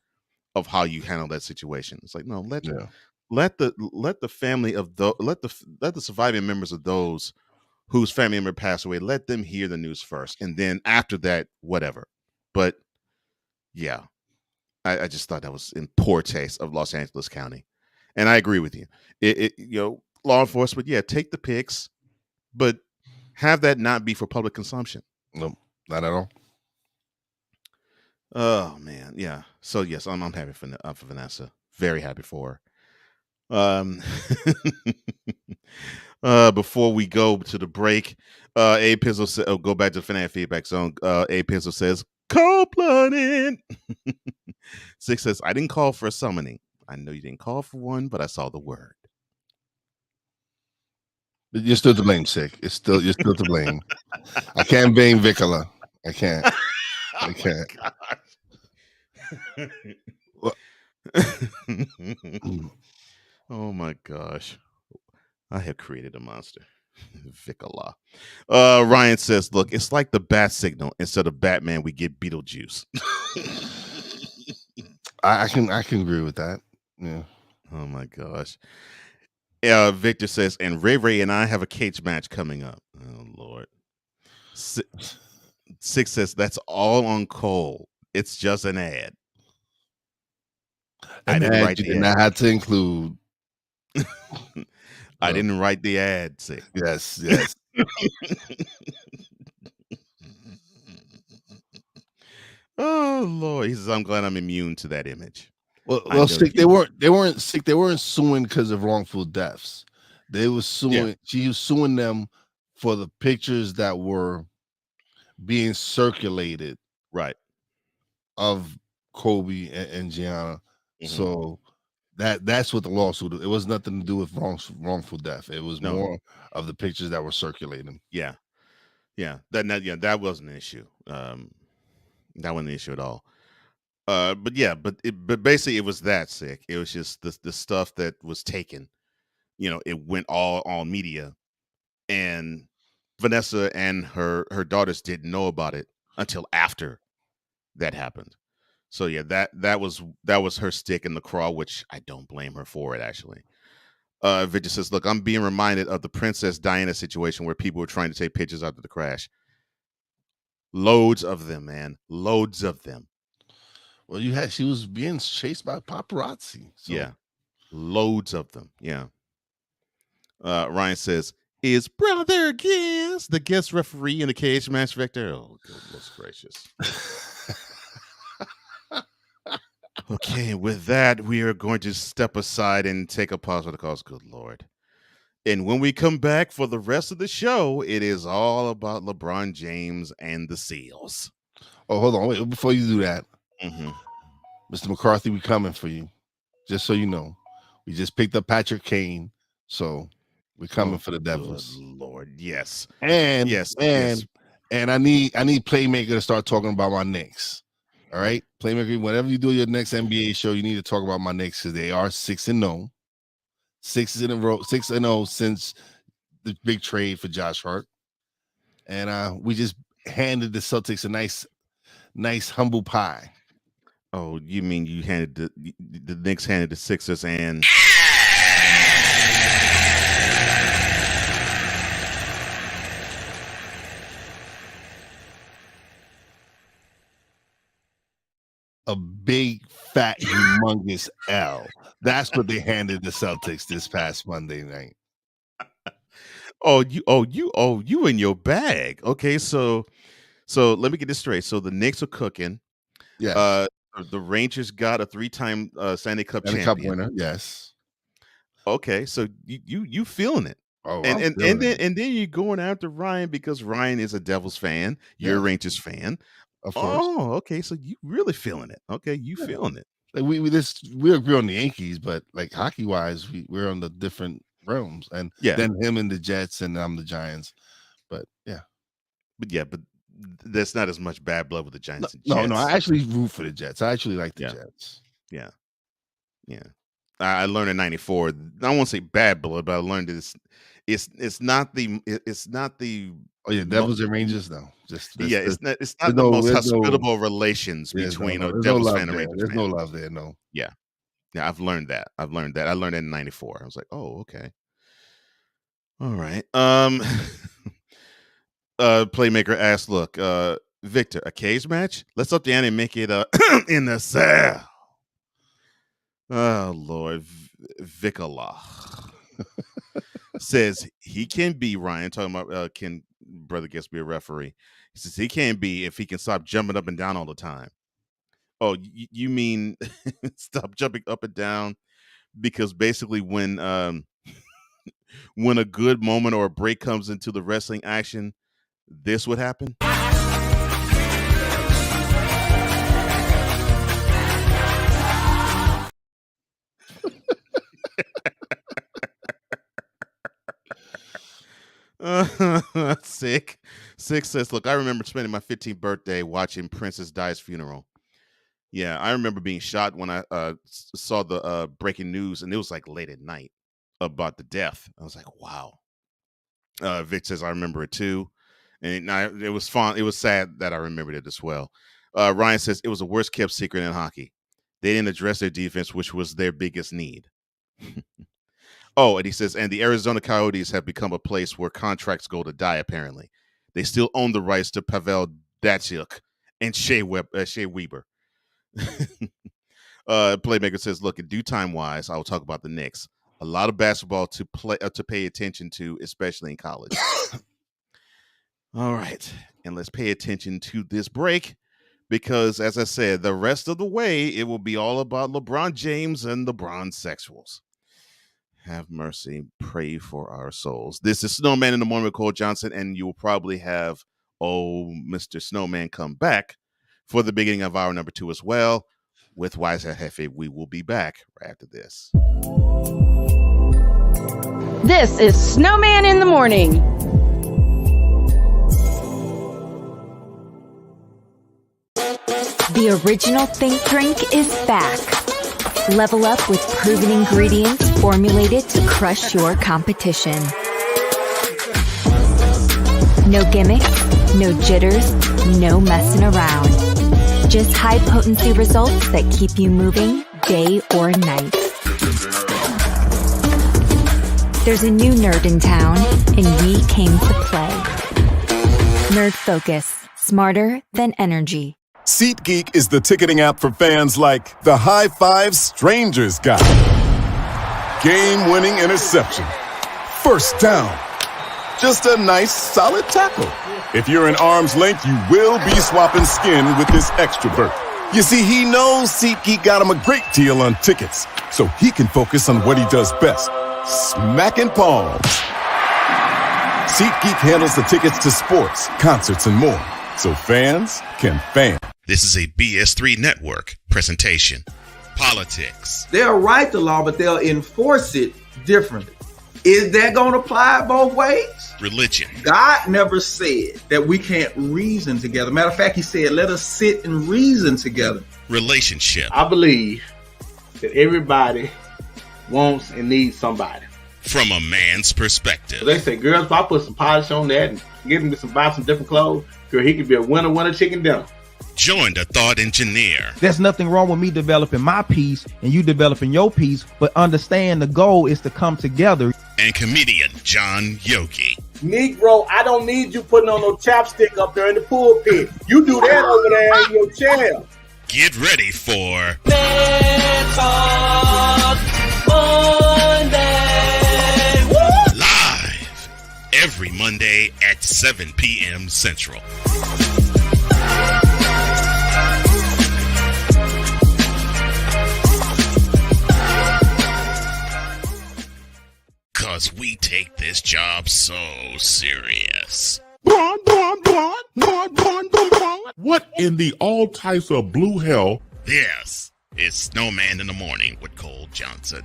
of how you handle that situation. It's like no, Yeah. let the family of the let the surviving members of those whose family member passed away, let them hear the news first, and then after that, whatever. But yeah, I just thought that was in poor taste of Los Angeles County, and I agree with you. Law enforcement, yeah, take the pics, but have that not be for public consumption. Nope, not at all. Oh man, yeah. So yes, I'm happy for Vanessa. Very happy for her. Before we go to the break, A Pizzle said, go back to the Fanatic feedback zone. A Pizzle says, cold blooded. Six says, I didn't call for a summoning. I know you didn't call for one, but I saw the word. But you're still to blame, Sick. You're still to blame. I can't blame Vicola. I can't. I can't. Oh my gosh. I have created a monster. Vicola. Ryan says, look, it's like the bat signal. Instead of Batman, we get Beetlejuice. I can agree with that. Yeah. Oh my gosh. Victor says, and Ray Ray and I have a cage match coming up. Oh Lord. Six says, that's all on Cole. It's just an ad. I didn't write You the did ad. not have to include. I didn't write the ad. Sick. Yes. Oh Lord. He says, I'm glad I'm immune to that image. Well, Sick, they weren't sick. They weren't suing because of wrongful deaths. They were suing. Yeah. She was suing them for the pictures that were being circulated, right, of Kobe and Gianna. Mm-hmm. So That's what the lawsuit. It was nothing to do with wrongful death. It was more of the pictures that were circulating. Yeah. That wasn't an issue. That wasn't an issue at all. But basically it was that sick. It was just the stuff that was taken. It went all media, and Vanessa and her daughters didn't know about it until after that happened. So yeah, that was her stick in the craw, which I don't blame her for it actually. Victor says, "Look, I'm being reminded of the Princess Diana situation where people were trying to take pictures after the crash. Loads of them, man. Loads of them. Well, she was being chased by paparazzi. So. Yeah, loads of them. Yeah." Ryan says, "Is Brother Giz the guest referee in the cage match, Victor?" Oh, goodness gracious. Okay, with that, we are going to step aside and take a pause for the cause. Good Lord. And when we come back for the rest of the show, it is all about LeBron James and the Seals. Oh, hold on. Wait, before you do that, Mm-hmm. Mr. McCarthy, we coming for you. Just so you know. We just picked up Patrick Kane, so we're coming for the Devils. Good Lord, yes. And yes. I need Playmaker to start talking about my Knicks. All right, Playmaker. Whenever you do your next NBA show, you need to talk about my Knicks because they are 6-0, 6 in a row, 6-0 since the big trade for Josh Hart, and we just handed the Celtics a nice humble pie. Oh, you mean you handed the Knicks handed the Sixers and a big fat humongous L. That's what they handed the Celtics this past Monday night. you in your bag. Okay, so let me get this straight. So the Knicks are cooking. Yes. The Rangers got a 3-time Stanley Cup Stanley champion. Cup winner. Yes. Okay, so you feeling it. Oh, and then you're going after Ryan because Ryan is a Devils fan. You're a Rangers fan. Of course. Oh, okay. So you really feeling it. Okay, feeling it. Like we agree on the Yankees, but like hockey wise, we're on the different realms. And then him and the Jets, and I'm the Giants. But but there's not as much bad blood with the Giants. No, I actually root for the Jets. I actually like the Jets. Yeah. I learned in '94. I won't say bad blood, but I learned that it's not the Devils and Rangers. No, it's not the most hospitable relations between a Devils fan and Rangers fan. There's no love there. No. Yeah, I've learned that. I learned it in '94. I was like, oh, okay, all right. Playmaker asked, "Look, Victor, a cage match? Let's up the ante and make it in the cell." Oh Lord, Vicala says he can be Ryan talking about can Brother Gets be a referee. He says he can be if he can stop jumping up and down all the time. Oh, you mean stop jumping up and down? Because basically when a good moment or a break comes into the wrestling action, this would happen. Sick says, "Look, I remember spending my 15th birthday watching Princess Di's funeral. Yeah, I remember being shocked when I saw the breaking news, and it was like late at night about the death. I was like, wow." Vic says, "I remember it too, and it was fun. It was sad that I remembered it as well." Ryan says, "It was the worst kept secret in hockey. They didn't address their defense, which was their biggest need." Oh, and he says, "And the Arizona Coyotes have become a place where contracts go to die, apparently. They still own the rights to Pavel Datsyuk and Shea Weber." Playmaker says, "Look, in due time wise, I will talk about the Knicks. A lot of basketball to pay attention to, especially in college." All right. And let's pay attention to this break because, as I said, the rest of the way, it will be all about LeBron James and the Bronsexuals. Have mercy. Pray for our souls. This is Snowman in the Morning with Cole Johnson, and you will probably have, Mr. Snowman come back for the beginning of hour number 2 as well. with Wise El Jefe. We will be back right after this. This is Snowman in the Morning. The original Think Drink is back. Level up with proven ingredients formulated to crush your competition. No gimmicks, no jitters, no messing around. Just high-potency results that keep you moving day or night. There's a new nerd in town, and we came to play. Nerd Focus. Smarter than energy. SeatGeek is the ticketing app for fans like the High Five Strangers guy. Game-winning interception. First down. Just a nice, solid tackle. If you're in arm's length, you will be swapping skin with this extrovert. You see, he knows SeatGeek got him a great deal on tickets, so he can focus on what he does best, smacking palms. SeatGeek handles the tickets to sports, concerts, and more, so fans can fan. This is a BS3 network presentation. Politics. They'll write the law, but they'll enforce it differently. Is that going to apply both ways? Religion. God never said that we can't reason together. Matter of fact, he said, let us sit and reason together. Relationship. I believe that everybody wants and needs somebody. From a man's perspective. They say, girls, if I put some polish on that and get him to buy some different clothes, girl, he could be a winner chicken dinner. Join the thought engineer. There's nothing wrong with me developing my piece and you developing your piece, but understand the goal is to come together. And comedian John Yogi. Negro, I don't need you putting on no chapstick up there in the pulpit. You do that over there in your chair. Get ready for Monday. Live every Monday at 7 p.m. Central. Because we take this job so serious. What in the all types of blue hell? This is Snowman in the Morning with Cole Johnson.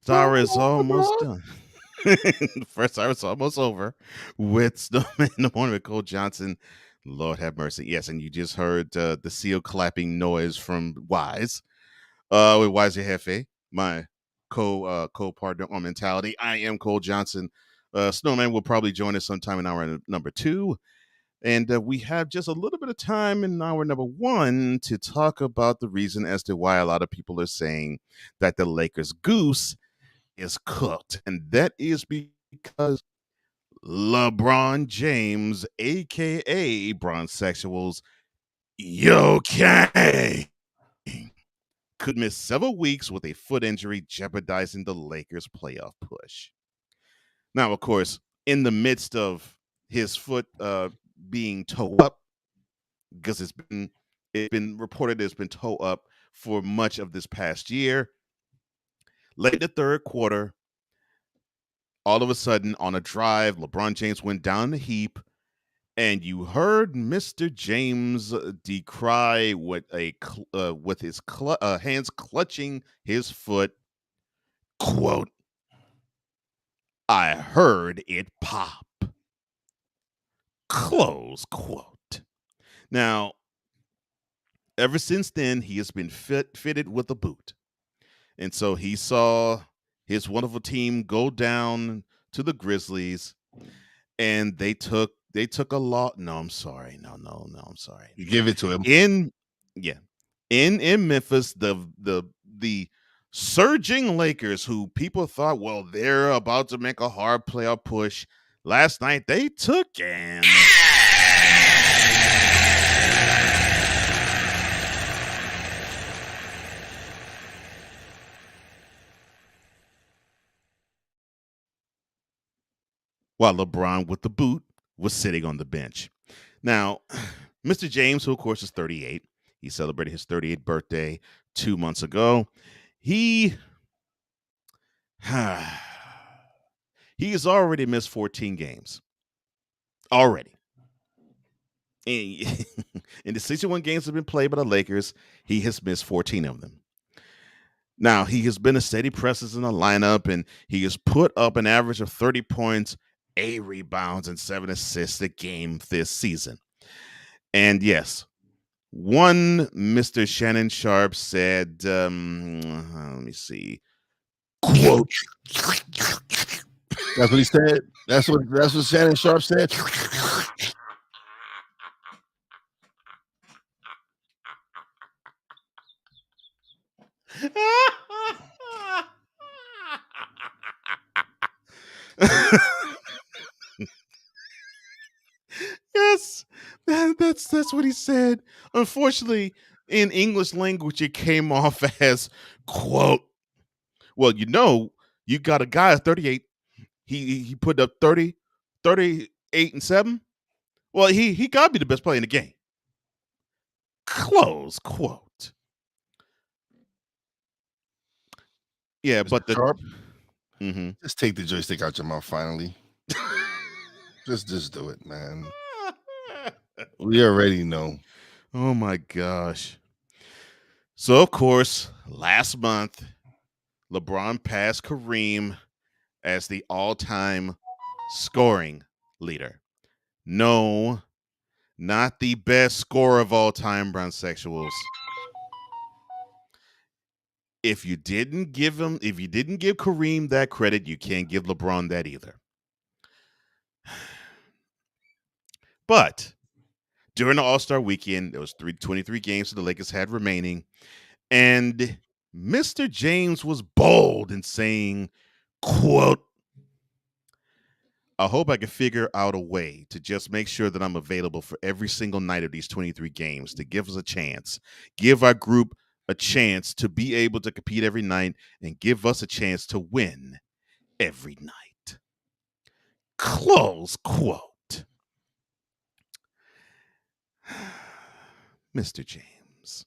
Hour is almost done. The first hour is almost over with Snowman in the Morning with Cole Johnson. Lord have mercy. Yes, and you just heard the seal clapping noise from Wise. With Wise El Jefe, my co-partner on Mentality. I am Cole Johnson. Snowman will probably join us sometime in hour number 2. And we have just a little bit of time in hour number 1 to talk about the reason as to why a lot of people are saying that the Lakers goose is cooked. And that is because LeBron James, a.k.a. Bronsexuals, okay, could miss several weeks with a foot injury, jeopardizing the Lakers' playoff push. Now, of course, in the midst of his foot being towed up, because it's been reported it's been towed up for much of this past year, late in the third quarter, all of a sudden on a drive, LeBron James went down the heap, and you heard Mr. James decry with his hands clutching his foot, quote, "I heard it pop," close quote. Now, ever since then, he has been fitted with a boot. And so he saw his wonderful team go down to the Grizzlies, and they took a lot. No, I'm sorry. No, I'm sorry. You give it to him. In Memphis, the surging Lakers, who people thought, well, they're about to make a hard playoff push. Last night they took and while LeBron with the boot was sitting on the bench. Now, Mr. James, who of course is 38, he celebrated his 38th birthday 2 months ago. He has already missed 14 games. Already. In the 61 games that have been played by the Lakers, he has missed 14 of them. Now, he has been a steady presence in the lineup, and he has put up an average of 30 points, 8 rebounds, and 7 assists a game this season. And yes, one Mr. Shannon Sharp said, let me see, quote. That's what he said. That's what Shannon Sharp said. Yes, that's what he said. Unfortunately, in English language, it came off as quote. Well, you got a guy at 38. He put up 30, 38 and 7. Well, he got to be the best player in the game. Close quote. Yeah, Mr. but the Sharp, just take the joystick out your mouth finally. just do it, man. We already know. Oh my gosh. So of course, last month, LeBron passed Kareem as the all-time scoring leader. No, not the best scorer of all time, brown sexuals. If you didn't give Kareem that credit, you can't give LeBron that either. But during the All-Star weekend, there was 23 games that the Lakers had remaining, and Mr. James was bold in saying, quote, I hope I can figure out a way to just make sure that I'm available for every single night of these 23 games to give us a chance, give our group a chance to be able to compete every night, and give us a chance to win every night. Close quote. Mr. James,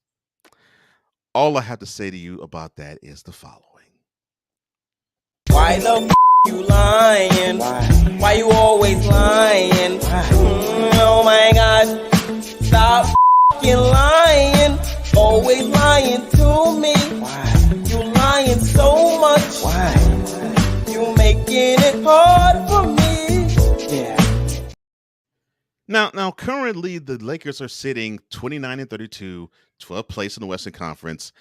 all I have to say to you about that is the following. Why the you lying? Why you always lying? Oh my gosh, stop lying. Always lying to me. You lying so much. You making it hard for me. Yeah. Now, currently the Lakers are sitting 29 and 32, 12th place in the Western Conference,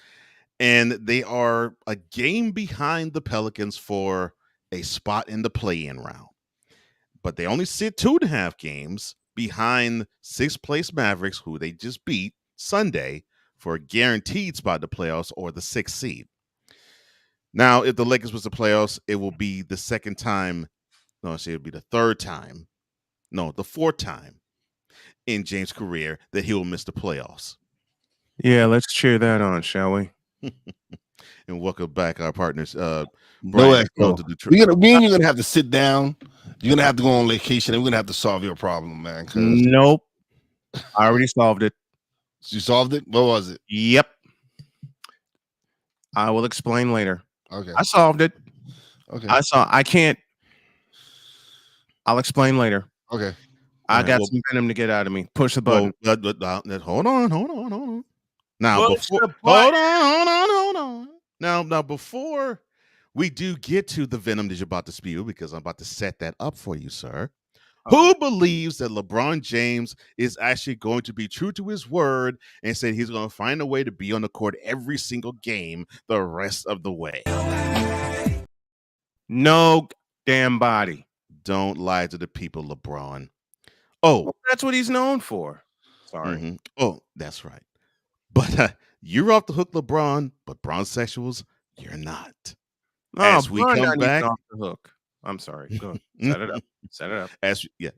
and they are a game behind the Pelicans for a spot in the play-in round. But they only sit 2.5 games behind 6th place Mavericks, who they just beat Sunday, for a guaranteed spot in the playoffs or the 6th seed. Now, if the Lakers was the playoffs, it will be the second time. No, it would be the third time. No, the fourth time in James' career that he will miss the playoffs. Yeah, let's cheer that on, shall we? And welcome back, our partners. No Brian, echo. Me and you're gonna have to sit down. You're gonna have to go on vacation, and we're gonna have to solve your problem, man. Nope. I already solved it. You solved it? What was it? Yep. I will explain later. Okay. I solved it. Okay. I can't. I'll explain later. Okay. I got some venom to get out of me. Push the button. Hold on. Now, hold on. Now, before we do get to the venom that you're about to spew, because I'm about to set that up for you, sir. Who believes that LeBron James is actually going to be true to his word and said he's going to find a way to be on the court every single game the rest of the way? No damn body. Don't lie to the people, LeBron. Oh, that's what he's known for. Sorry. Mm-hmm. Oh, that's right. But you're off the hook, LeBron. But bronsexuals, you're not. As we come back, off the hook. I'm sorry. Go ahead. Set it up. Set it up.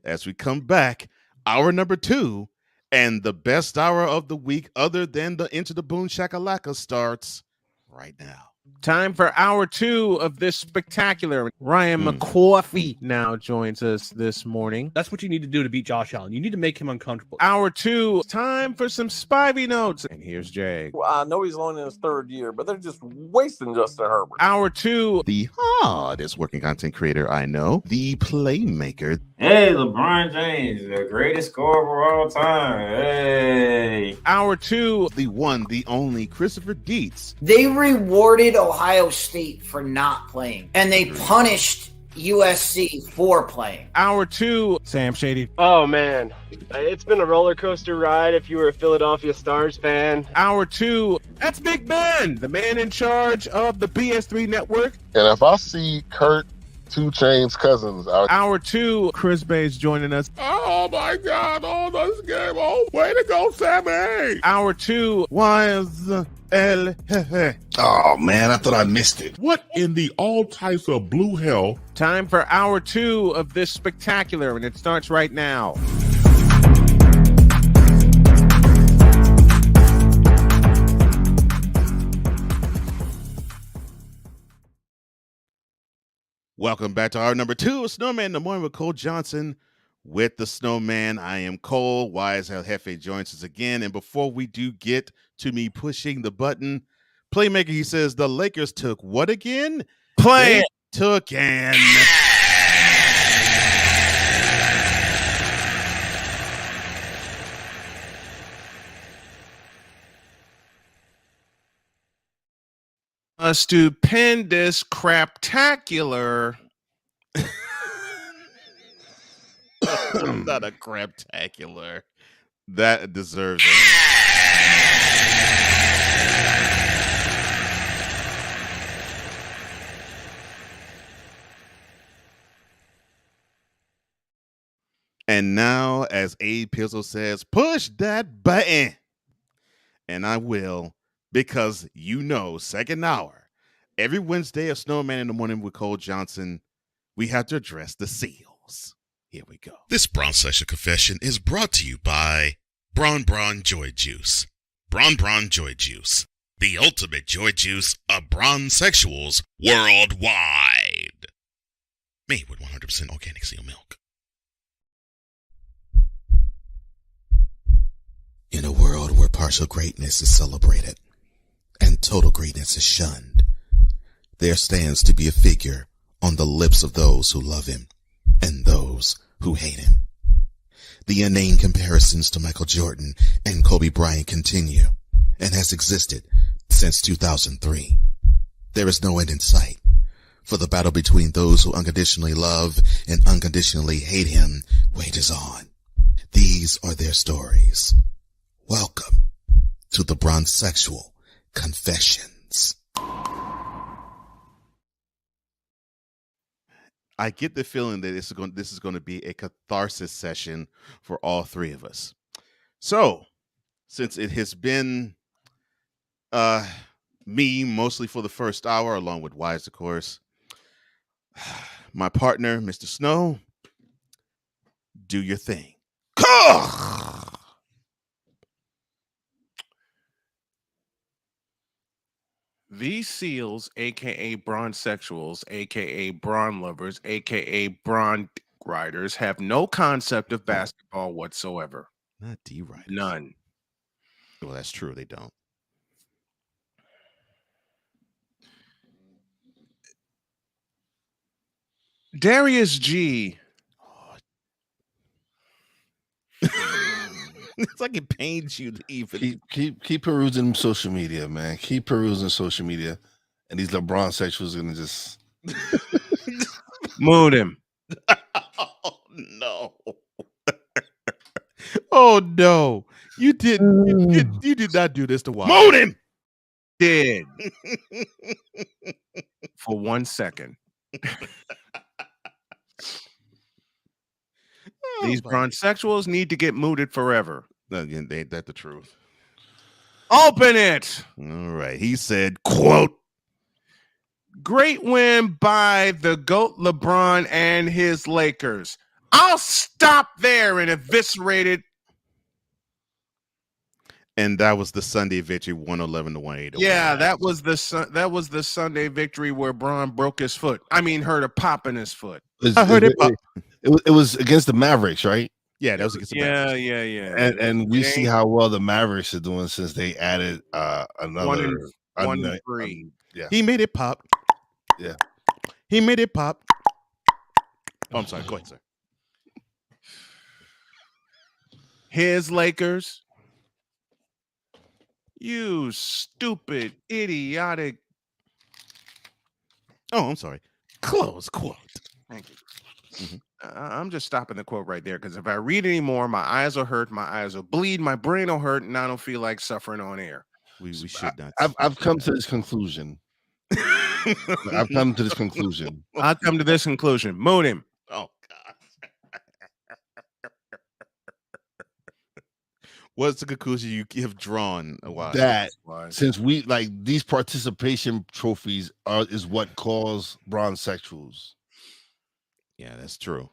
As we come back, hour number 2, and the best hour of the week, other than the Into the Boom Shakalaka, starts right now. Time for hour 2 of this spectacular. Ryan McCoffey now joins us this morning. That's what you need to do to beat Josh Allen. You need to make him uncomfortable. Hour 2, time for some Spivey notes. And here's Jay. Well, I know he's only in his 3rd year, but they're just wasting Justin Herbert. Hour 2, the hardest working content creator I know, the playmaker. Hey, LeBron James, the greatest scorer of all time. Hey. Hour 2, the one, the only Christopher Dietz. They rewarded Ohio State for not playing, and they punished USC for playing. Hour 2, Sam Shady. Oh, man. It's been a roller coaster ride if you were a Philadelphia Stars fan. Hour 2, that's Big Ben, the man in charge of the BS3 network. And if I see Kurt 2 Chainz Cousins out. Hour 2, Chris Bay's joining us. Oh my God! Oh, this game! Oh, way to go, Sammy! Hour 2, was El Jefe. Oh man, I thought I missed it. What in the all types of blue hell? Time for hour 2 of this spectacular, and it starts right now. Welcome back to hour number 2 of Snowman in the Morning with Cole Johnson. With the Snowman, I am Cole. Wise El Jefe joins us again. And before we do get to me pushing the button, Playmaker, he says, the Lakers took what again? Play. Took an... a stupendous craptacular. Not a craptacular. That deserves it. And now, as Abe Pizzle says, push that button. And I will, because you know, second hour, every Wednesday of Snowman in the Morning with Cole Johnson, we have to address the seals. Here we go. This Braun Session Confession is brought to you by Braun Joy Juice. Braun Joy Juice, the ultimate joy juice of Braun-sexuals worldwide. Made with 100% organic seal milk. In a world where partial greatness is celebrated and total greatness is shunned, there stands to be a figure on the lips of those who love him and those who hate him. The inane comparisons to Michael Jordan and Kobe Bryant continue and has existed since 2003. There is no end in sight, for the battle between those who unconditionally love and unconditionally hate him wages on. These are their stories. Welcome to the Braun-sexual Confessions. I get the feeling that this is going to be a catharsis session for all three of us. So, since it has been me mostly for the first hour, along with Wise, of course, my partner, Mr. Snow, do your thing. These seals, aka Braun-sexuals, aka Braun lovers, aka Braun riders, have no concept of basketball whatsoever. Not D riders. None. Well, that's true. They don't. Darius G. It's like it pains you to even keep perusing social media, man. Keep perusing social media, and these LeBron sexuals are gonna just moon him. Oh no! Oh no! You did not do this to Wild. Moon him. Did for 1 second. These Braun-sexuals need to get mooted forever. Again, ain't that the truth? Open it. All right. He said, quote, great win by the GOAT LeBron and his Lakers. I'll stop there and eviscerate it. And that was the Sunday victory, 111 to 108. Yeah, that was the Sunday victory where Braun broke his foot. I mean, heard a pop in his foot. I heard it pop. It was against the Mavericks, right? Yeah, that was against the Mavericks. Yeah. And we see how well the Mavericks are doing since they added another 1-3. Yeah, he made it pop. Yeah, he made it pop. Oh, I'm sorry. Go ahead, sir. His Lakers. You stupid, idiotic. Oh, I'm sorry. Close quote. Thank you. I'm just stopping the quote right there because if I read any more, my eyes will hurt, my eyes will bleed, my brain will hurt, and I don't feel like suffering on air. We should not. I've come to this conclusion. I've come to this conclusion. Moon him. Oh God. What's the conclusion you have drawn? That since we like these participation trophies is what cause bronze sexuals. Yeah, that's true.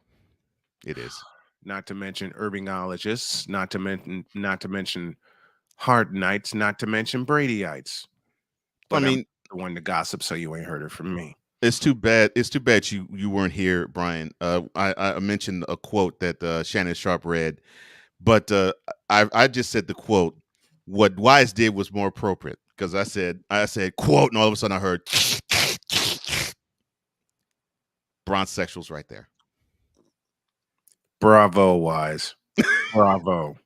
It is. Not to mention urbanologists, not to mention hard nights, not to mention Bradyites. But I mean, I'm the one to gossip, so you ain't heard it from me. It's too bad. It's too bad you weren't here, Brian. I mentioned a quote that Shannon Sharp read, but I just said the quote. What Wise did was more appropriate because I said quote, and all of a sudden I heard bronze sexuals right there. Bravo, Wise. Bravo.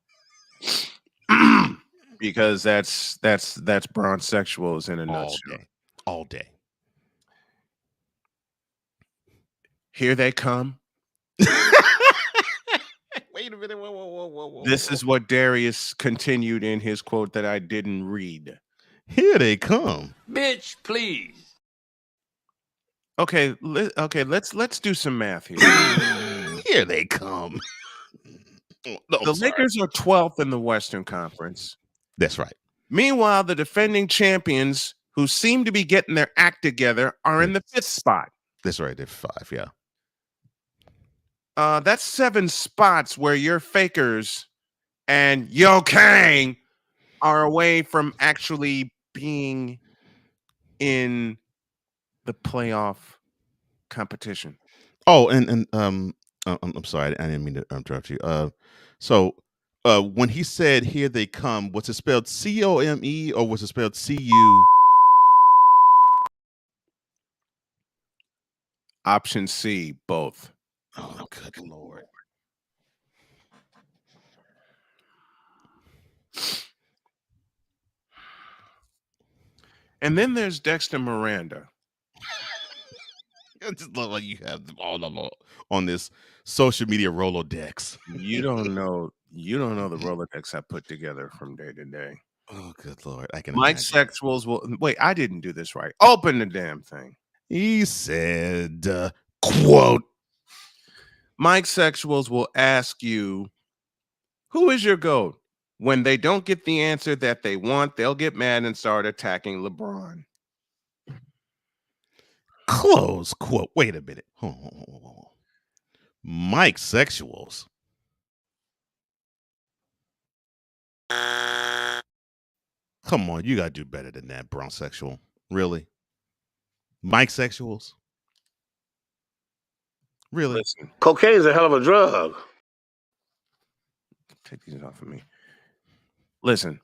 Because that's bronze sexuals in a nutshell. All day. Here they come. Wait a minute. Whoa. This is what Darius continued in his quote that I didn't read. Here they come. Bitch, please. Okay, let's do some math here. Here they come. The Lakers are 12th in the Western Conference. That's right. Meanwhile, the defending champions, who seem to be getting their act together, are in the 5th spot. That's right. They're 5, yeah. That's 7 spots where your fakers and Yo Kang are away from actually being in the playoff competition. Oh, and I'm sorry, I didn't mean to interrupt you. So when he said "here they come," was it spelled COME or was it spelled CU? Option C, both. Oh, good Lord. And then there's Dexter Miranda. I just love how you have them all on this social media Rolodex. You don't know the Rolodex I put together from day to day. Oh, good Lord. I can Mike imagine. Sexuals will wait, I didn't do this right. Open the damn thing. He said, quote, Mike Sexuals will ask you, who is your GOAT? When they don't get the answer that they want, they'll get mad and start attacking LeBron. Close quote. Wait a minute. Hold. Mike Sexuals. Come on, you gotta do better than that, Brown Sexual. Really? Mike Sexuals? Really? Listen, Cocaine's a hell of a drug. take these off of me. Listen,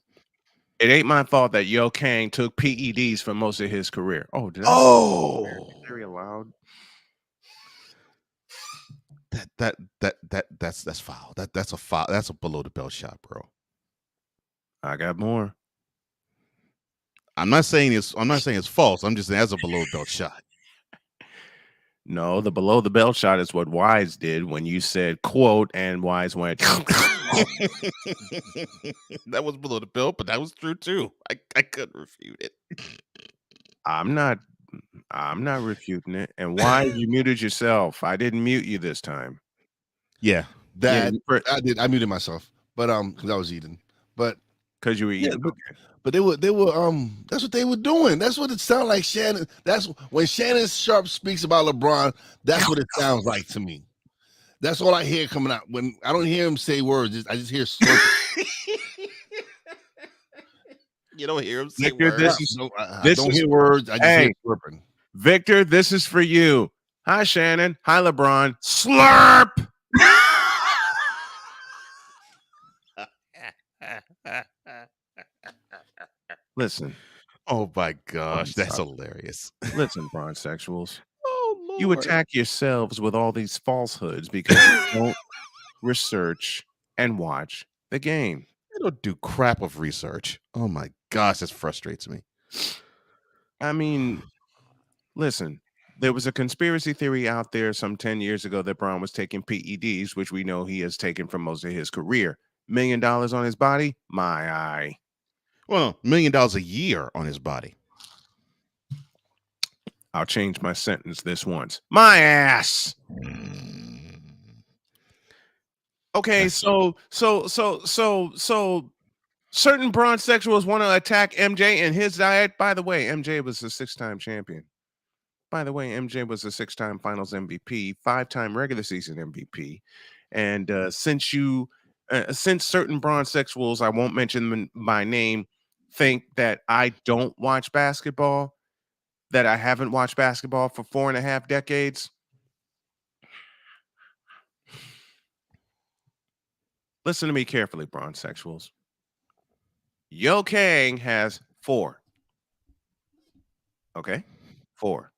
it ain't my fault that Yo Kang took PEDs for most of his career. Oh, did I? Oh, very loud. That's foul. That's a foul. That's a below the belt shot, bro. I got more. I'm not saying it's false. I'm just saying that's a below the belt shot. No, the below the belt shot is what Wise did when you said quote and Wise went. That was below the belt, but that was true too. I couldn't refute it. I'm not refuting it. And why you muted yourself? I didn't mute you this time. Yeah, I did. I muted myself, but because I was eating, but because you were eating. Yeah, but they were that's what they were doing. That's what it sounded like. Shannon. That's when Shannon Sharp speaks about LeBron. That's what it sounds like to me. That's all I hear coming out when I don't hear him say words. I just hear. You don't hear him say Victor, words. I don't hear words. I just hear slurping. Victor, this is for you. Hi, Shannon. Hi, LeBron. Slurp. Listen. Oh my gosh, that's sorry. hilarious. Listen, bronsexuals. Oh Lord. You attack yourselves with all these falsehoods because you don't research and watch the game. They don't do crap of research. Oh my gosh, this frustrates me. I mean, listen, there was a conspiracy theory out there some 10 years ago that Braun was taking PEDs, which we know he has taken for most of his career. $1 million on his body? My eye. Well, $1 million a year on his body. I'll change my sentence this once. My ass. Okay, so certain bronsexuals want to attack MJ and his diet. By the way, MJ was a 6-time champion. By the way, MJ was a 6-time Finals MVP, 5-time regular season MVP, and since certain bronsexuals, I won't mention them by name, think that I don't watch basketball, that I haven't watched basketball for 4.5 decades. Listen to me carefully, bronsexuals. Yo Kang has 4. Okay? 4.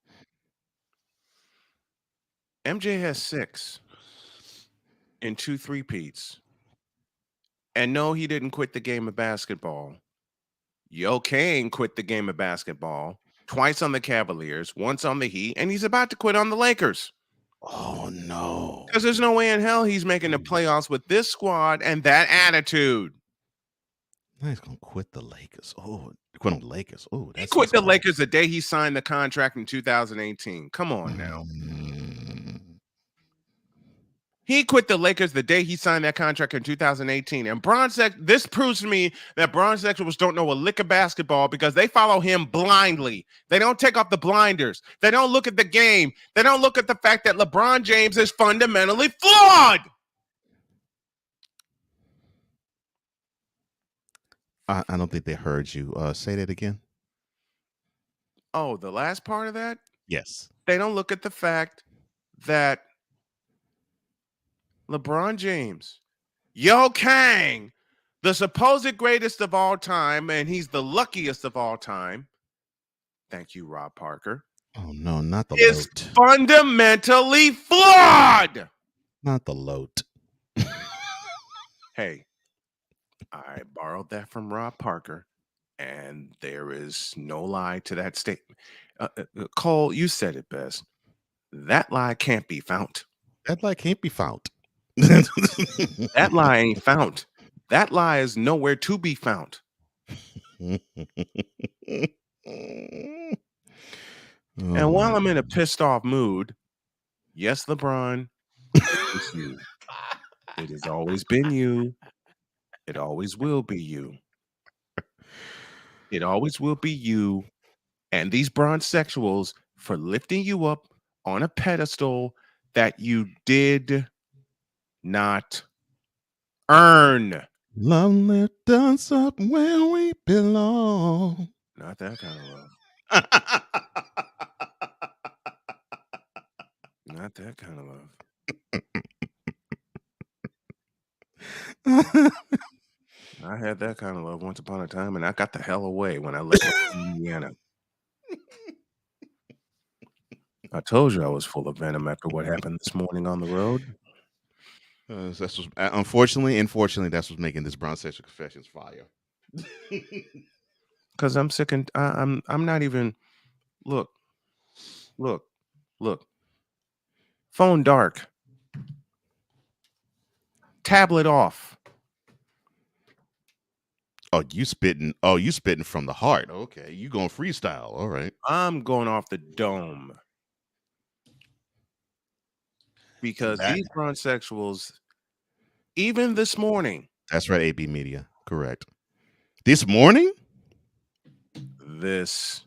MJ has 6 and 2 3-peats. And no, he didn't quit the game of basketball. Yo Kang quit the game of basketball twice on the Cavaliers, once on the Heat, and he's about to quit on the Lakers. Oh no. Because there's no way in hell he's making the playoffs with this squad and that attitude. Now he's gonna quit the Lakers. Oh, quit on the Lakers. Oh, He quit the Lakers the day he signed the contract in 2018. Come on now. He quit the Lakers the day he signed that contract in 2018. And this proves to me that bronsexuals don't know a lick of basketball because they follow him blindly. They don't take off the blinders. They don't look at the game. They don't look at the fact that LeBron James is fundamentally flawed. I don't think they heard you. Say that again. Oh, the last part of that? Yes. They don't look at the fact that LeBron James, Yo Kang, the supposed greatest of all time, and he's the luckiest of all time. Thank you, Rob Parker. Oh no, not the is loat. Fundamentally flawed. Not the loat. Hey, I borrowed that from Rob Parker, and there is no lie to that statement. Cole, you said it best. That lie can't be found. That lie can't be found. That lie ain't found. That lie is nowhere to be found. And while I'm in a pissed off mood, yes, LeBron, it's you. It has always been you. It always will be you. It always will be you and these bronsexuals for lifting you up on a pedestal that you did not earn. Love lift us up where we belong. Not that kind of love. Not that kind of love. I had that kind of love once upon a time, and I got the hell away when I left Indiana. I told you I was full of venom after what happened this morning on the road. That's what's, unfortunately, that's what's making this bronsexual confessions fire. Because I'm sick and I'm not even. Look. Phone dark. Tablet off. Oh, you spitting from the heart. Okay, you going freestyle. All right. I'm going off the dome. Because these bronsexuals, even this morning. That's right, AB Media. Correct. This morning? This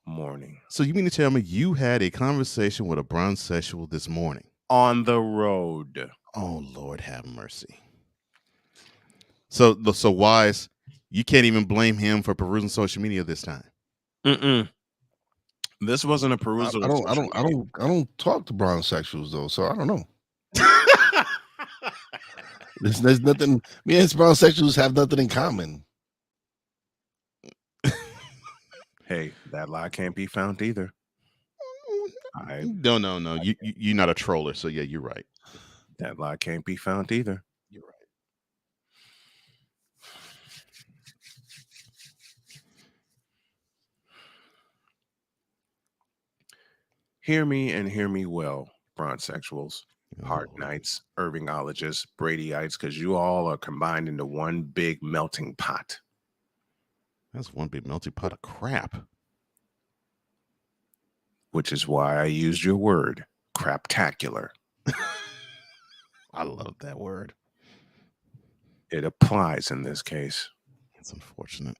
morning. So you mean to tell me you had a conversation with a bronsexual this morning? On the road. Oh, Lord have mercy. So Wise, You can't even blame him for perusing social media this time. This wasn't a perusal. I don't talk to bronsexuals though, so I don't know. There's nothing. Me and bronsexuals have nothing in common. Hey, that lie can't be found either. No. You're not a troller, so yeah, you're right. That lie can't be found either. You're right. Hear me and hear me well, bronsexuals, hard knights, Irvingologists, Bradyites, because you all are combined into one big melting pot. That's one big melting pot of crap. Which is why I used your word, craptacular. I love that word. It applies in this case. It's unfortunate.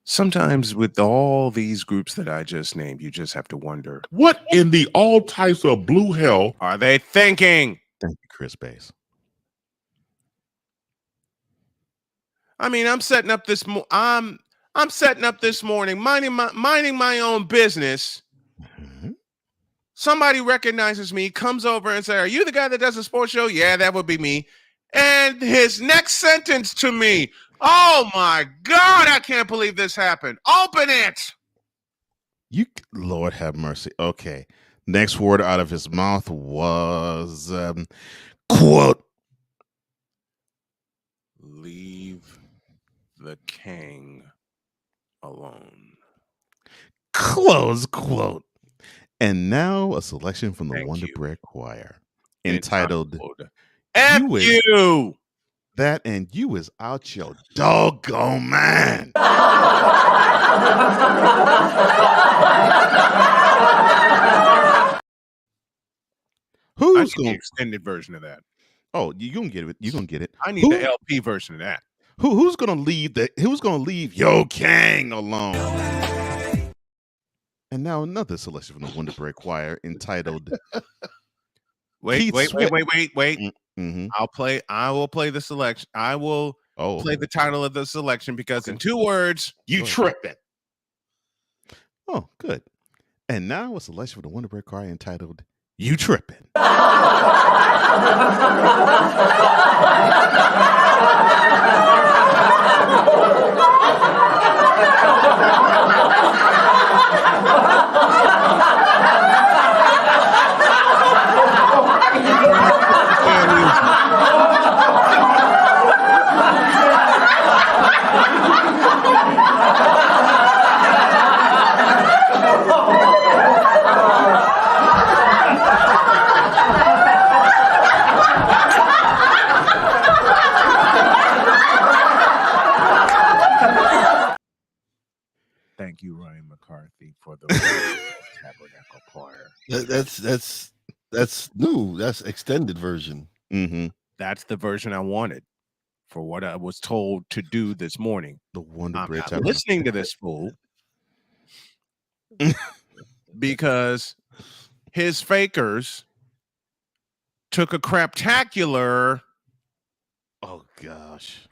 Sometimes with all these groups that I just named, you just have to wonder, what in the all types of blue hell are they thinking? Thank you, Chris Bass. I mean, I'm setting up this morning, minding my own business. Mm-hmm. Somebody recognizes me, comes over and says, "Are you the guy that does a sports show?" Yeah, that would be me. And his next sentence to me, "Oh my God, I can't believe this happened. Open it." Lord have mercy. Okay. Next word out of his mouth was quote. Leave the king alone. Close quote. And now a selection from the Wonder Bread Choir entitled F you. That and you is out your doggone mind. Who's going the extended version of that? Oh, you gonna get it. You gonna get it. I need the LP version of that. Who's gonna leave Yo Kang alone? And now another selection from the Wonder Bread Choir entitled Wait. Mm-hmm. I will play the selection. I will play the title of the selection because in 2 words, you tripping. Oh, good. And now a selection from the Wonder Bread Choir entitled You Tripping. Thank you, Ryan McCarthy, for the Tabernacle Choir. That's new. That's extended version. Mm-hmm. That's the version I wanted for what I was told to do this morning. The Wonder Bread. I'm listening to this fool because his fakers took a craptacular. Oh gosh.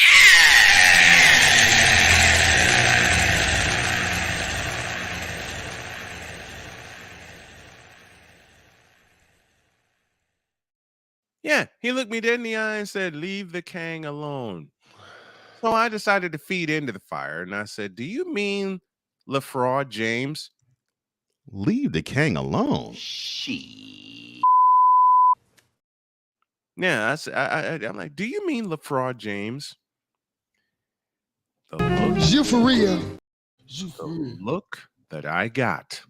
Yeah, he looked me dead in the eye and said, "Leave the Kang alone." So I decided to feed into the fire, and I said, "Do you mean LaFraud James?" Leave the Kang alone. Yeah, I'm like, "Do you mean LaFraud James?" The look that I got.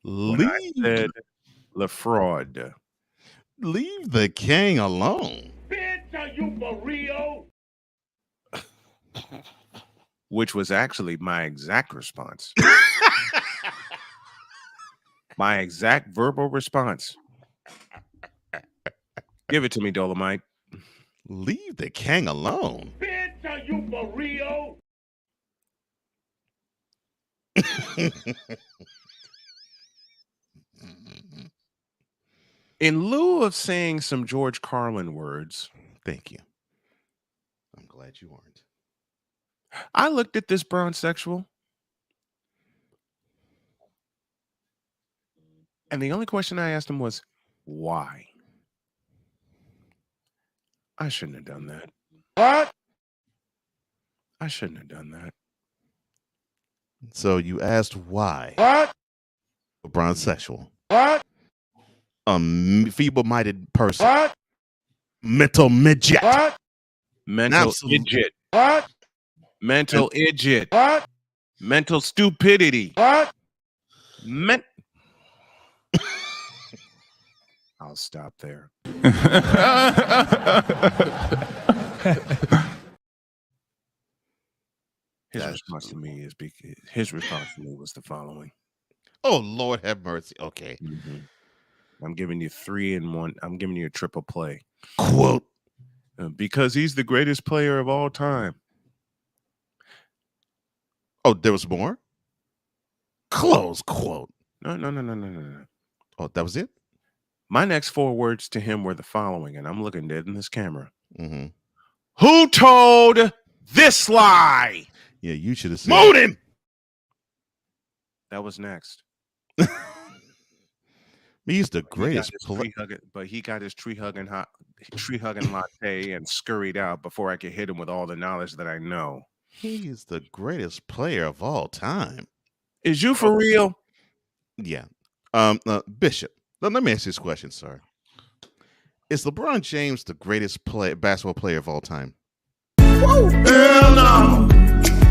When I said LaFraud. Leave the Kang alone. Bitch, are you for real? Which was actually my exact response. My exact verbal response. Give it to me, Dolomite. Leave the Kang alone. Bitch, are you for real? In lieu of saying some George Carlin words, thank you. glad you aren't. I looked at this bronzexual, and the only question I asked him was, why? I shouldn't have done that. What? I shouldn't have done that. So you asked why. What? LeBron's sexual. What? A feeble-minded person. What? Mental midget. What? Mental Absolute- idiot. What? Mental idiot. What? Mental stupidity. What? I'll stop there. His response to me was the following. Oh, Lord have mercy. Okay. I'm giving you 3 in 1. I'm giving you a triple play. Quote. Because he's the greatest player of all time. Oh, there was more? Close quote. No. Oh, that was it? My next 4 words to him were the following, and I'm looking dead in this camera. Mm-hmm. Who told this lie? Yeah, you should have said Mold him. That was next. He's the greatest player. But he got his tree hugging latte and scurried out before I could hit him with all the knowledge that I know. He is the greatest player of all time. Is you for real? Yeah. Bishop, let me ask you this question, sir. Is LeBron James the greatest basketball player of all time? Hell no.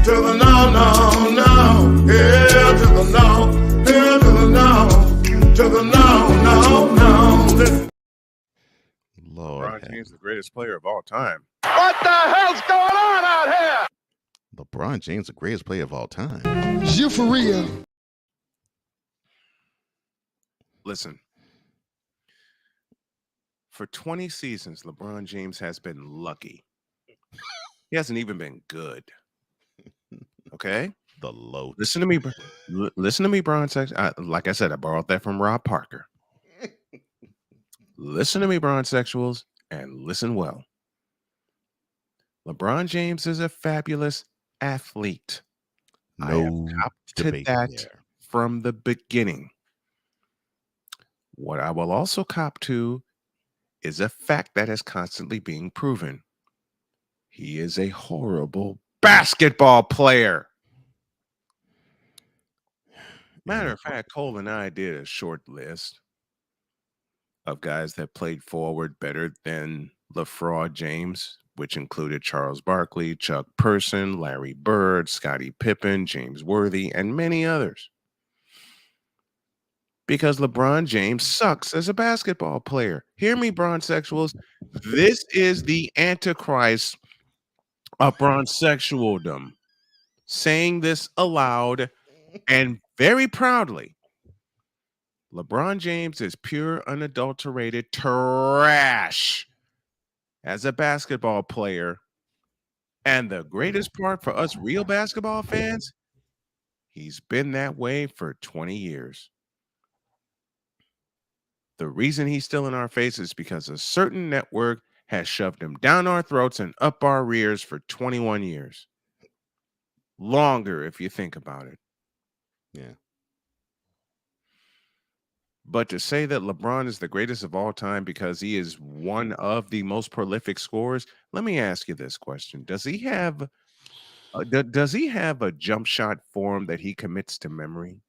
To the no, no, no. Hell to the no. Hell to the no. To the no, no, no. Lord. LeBron James is the greatest player of all time. What the hell's going on out here? LeBron James, the greatest player of all time. You for real? Listen. For 20 seasons, LeBron James has been lucky. He hasn't even been good. Okay? The low. Listen to me, Bron. Like I said, I borrowed that from Rob Parker. Listen to me, Bron-sexuals, and listen well. LeBron James is a fabulous athlete. I have copped to that from the beginning. What I will also cop to is a fact that is constantly being proven. He is a horrible basketball player. Matter of fact, Cole and I did a short list of guys that played forward better than LeFraud James, which included Charles Barkley, Chuck Person, Larry Bird, Scottie Pippen, James Worthy, and many others. Because LeBron James sucks as a basketball player. Hear me, Bron-sexuals. This is the Antichrist of Bron-sexualdom. Saying this aloud and very proudly. LeBron James is pure, unadulterated trash as a basketball player. And the greatest part for us real basketball fans, he's been that way for 20 years. The reason he's still in our face is because a certain network has shoved him down our throats and up our rears for 21 years. Longer, if you think about it. Yeah. But to say that LeBron is the greatest of all time because he is one of the most prolific scorers, let me ask you this question. Does he have a jump shot form that he commits to memory?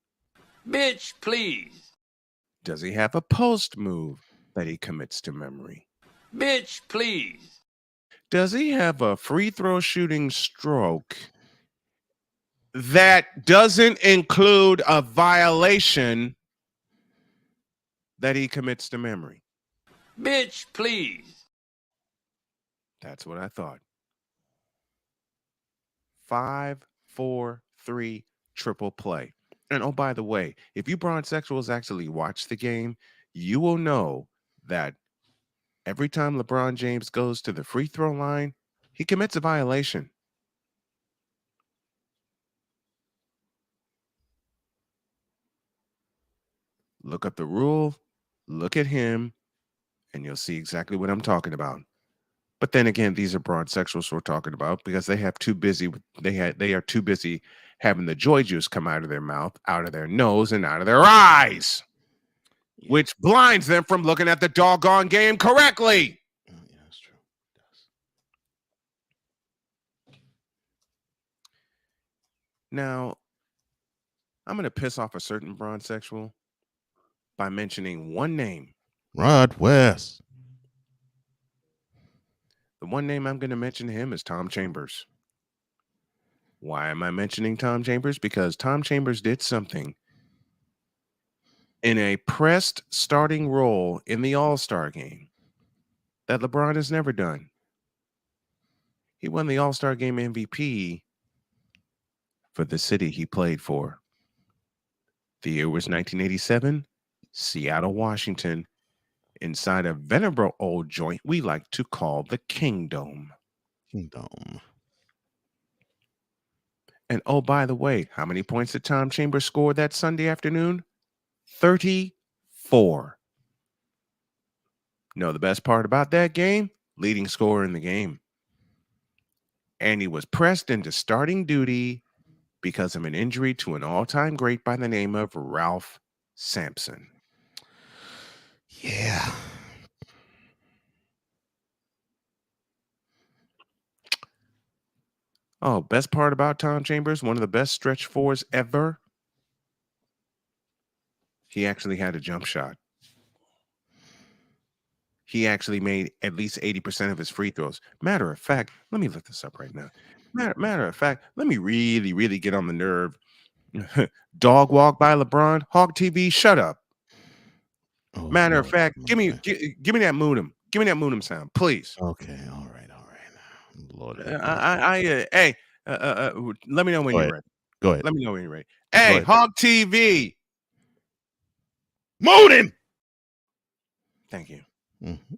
Bitch, please. Does he have a post move that he commits to memory? Bitch, please. Does he have a free throw shooting stroke that doesn't include a violation that he commits to memory? Bitch, please. That's what I thought. 5, 4, 3, triple play. And oh, by the way, if you Bron-sexuals actually watch the game, you will know that every time LeBron James goes to the free throw line, he commits a violation. Look up the rule, look at him, and you'll see exactly what I'm talking about. But then again, these are broad sexuals we're talking about because they are too busy having the joy juice come out of their mouth, out of their nose, and out of their eyes, which blinds them from looking at the doggone game correctly. Yeah, that's true. Now, I'm going to piss off a certain broad sexual by mentioning one name. Rod West. The one name I'm going to mention to him is Tom Chambers. Why am I mentioning Tom Chambers? Because Tom Chambers did something in a pressed starting role in the All-Star game that LeBron has never done. He won the All-Star game MVP for the city he played for. The year was 1987, Seattle, Washington, inside a venerable old joint we like to call the Kingdom. And oh, by the way, how many points did Tom Chambers score that Sunday afternoon? 34. No, the best part about that game? Leading scorer in the game. And he was pressed into starting duty because of an injury to an all-time great by the name of Ralph Sampson. Yeah. Oh, best part about Tom Chambers, one of the best stretch fours ever. He actually had a jump shot. He actually made at least 80% of his free throws. Matter of fact, let me look this up right now. Matter of fact, let me really, really get on the nerve. Dog walk by LeBron, Hog TV, shut up. Oh, Matter of fact, give me that Moonum. Give me that Moonum sound, please. Okay, all right. Lord, hey, let me know when Go you're ahead. ready. Go ahead. Let me know when you're ready. Hey, ahead. Hog TV. Moonin. Thank you. Mm-hmm.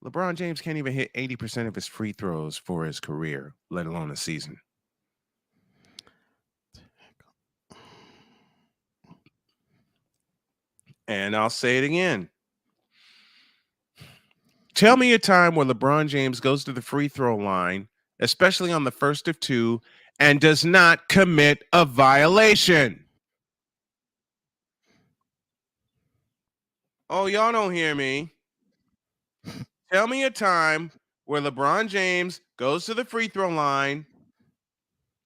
LeBron James can't even hit 80% of his free throws for his career, let alone a season. And I'll say it again. Tell me a time where LeBron James goes to the free throw line, especially on the first of two, and does not commit a violation. Oh, y'all don't hear me. Tell me a time where LeBron James goes to the free throw line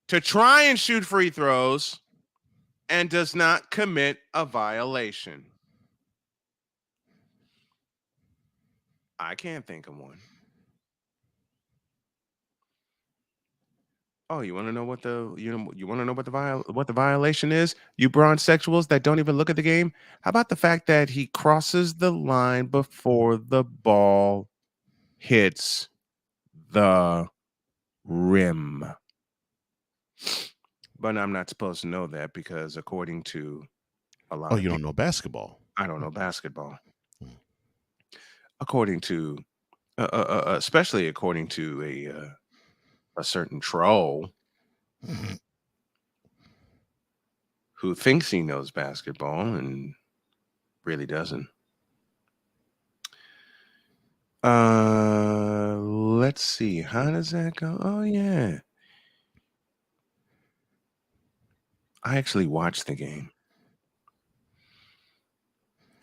to try and shoot free throws and does not commit a violation. I can't think of one. Oh, you want to know what the violation is? You bronze sexuals that don't even look at the game. How about the fact that he crosses the line before the ball hits the rim? But I'm not supposed to know that because according to a lot of you don't people, know basketball. I don't know basketball. According to, especially according to a certain troll who thinks he knows basketball and really doesn't. Let's see. How does that go? Oh, yeah. I actually watched the game.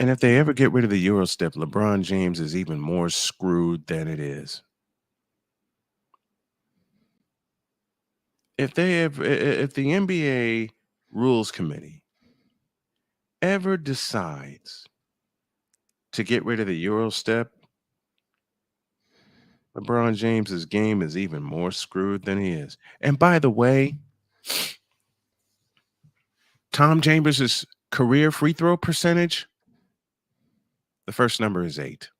And if they ever get rid of the Euro step, LeBron James is even more screwed than it is. If the NBA rules committee ever decides to get rid of the Euro step, LeBron James's game is even more screwed than he is. And by the way, Tom Chambers' career free throw percentage, the first number is 8.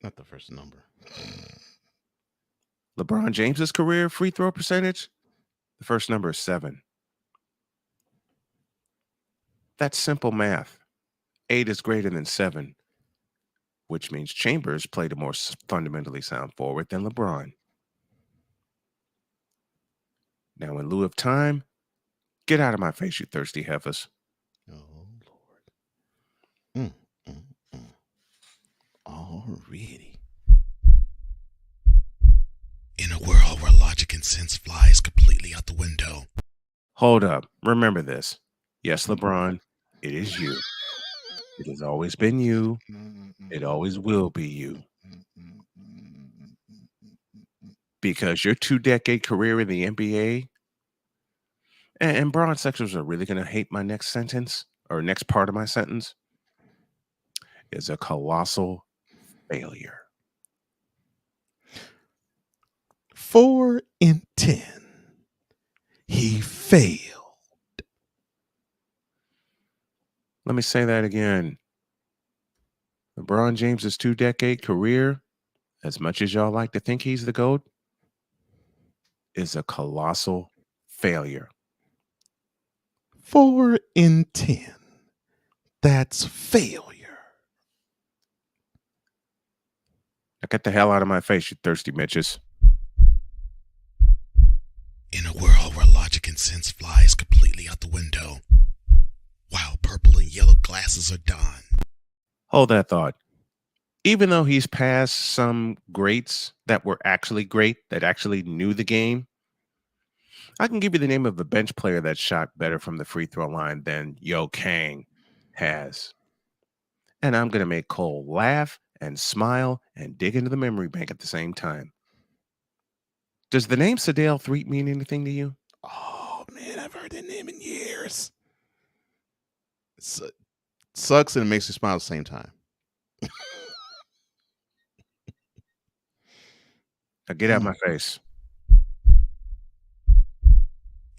Not the first number. LeBron James's career free throw percentage, the first number is 7. That's simple math. 8 is greater than 7, which means Chambers played a more fundamentally sound forward than LeBron. Now, in lieu of time, get out of my face, you thirsty heifers. Oh, Lord. Already. In a world where logic and sense flies completely out the window. Hold up. Remember this. Yes, LeBron, it is you. It has always been you. It always will be you. Because your 2-decade career in the NBA, and broad sexuals are really going to hate my next sentence or next part of my sentence, is a colossal failure. 4 in 10. He failed. Let me say that again. LeBron James's 2-decade career, as much as y'all like to think he's the GOAT, is a colossal failure. 4 in 10. That's failure. Now get the hell out of my face, you thirsty bitches. In a world where logic and sense flies completely out the window, while purple and yellow glasses are donned. Hold that thought. Even though he's passed some greats that were actually great, that actually knew the game, I can give you the name of a bench player that shot better from the free throw line than Yo Kang has. And I'm going to make Cole laugh and smile and dig into the memory bank at the same time. Does the name Sedale Threet mean anything to you? Oh, man, I've heard that name in years. Sucks and it makes you smile at the same time. Now get out of my face.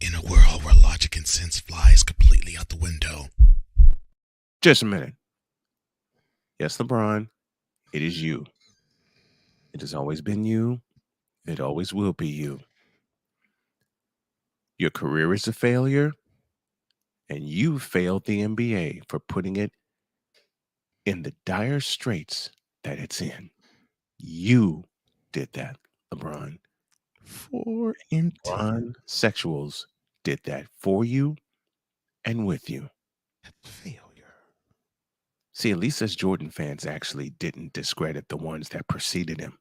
In a world where logic and sense flies completely out the window. Just a minute. Yes, LeBron, it is you. It has always been you. It always will be you. Your career is a failure, and you failed the NBA for putting it in the dire straits that it's in. You did that, LeBron. 4 in 10. LeBron sexuals did that for you and with you. Failure. See, at least as Jordan fans actually didn't discredit the ones that preceded him.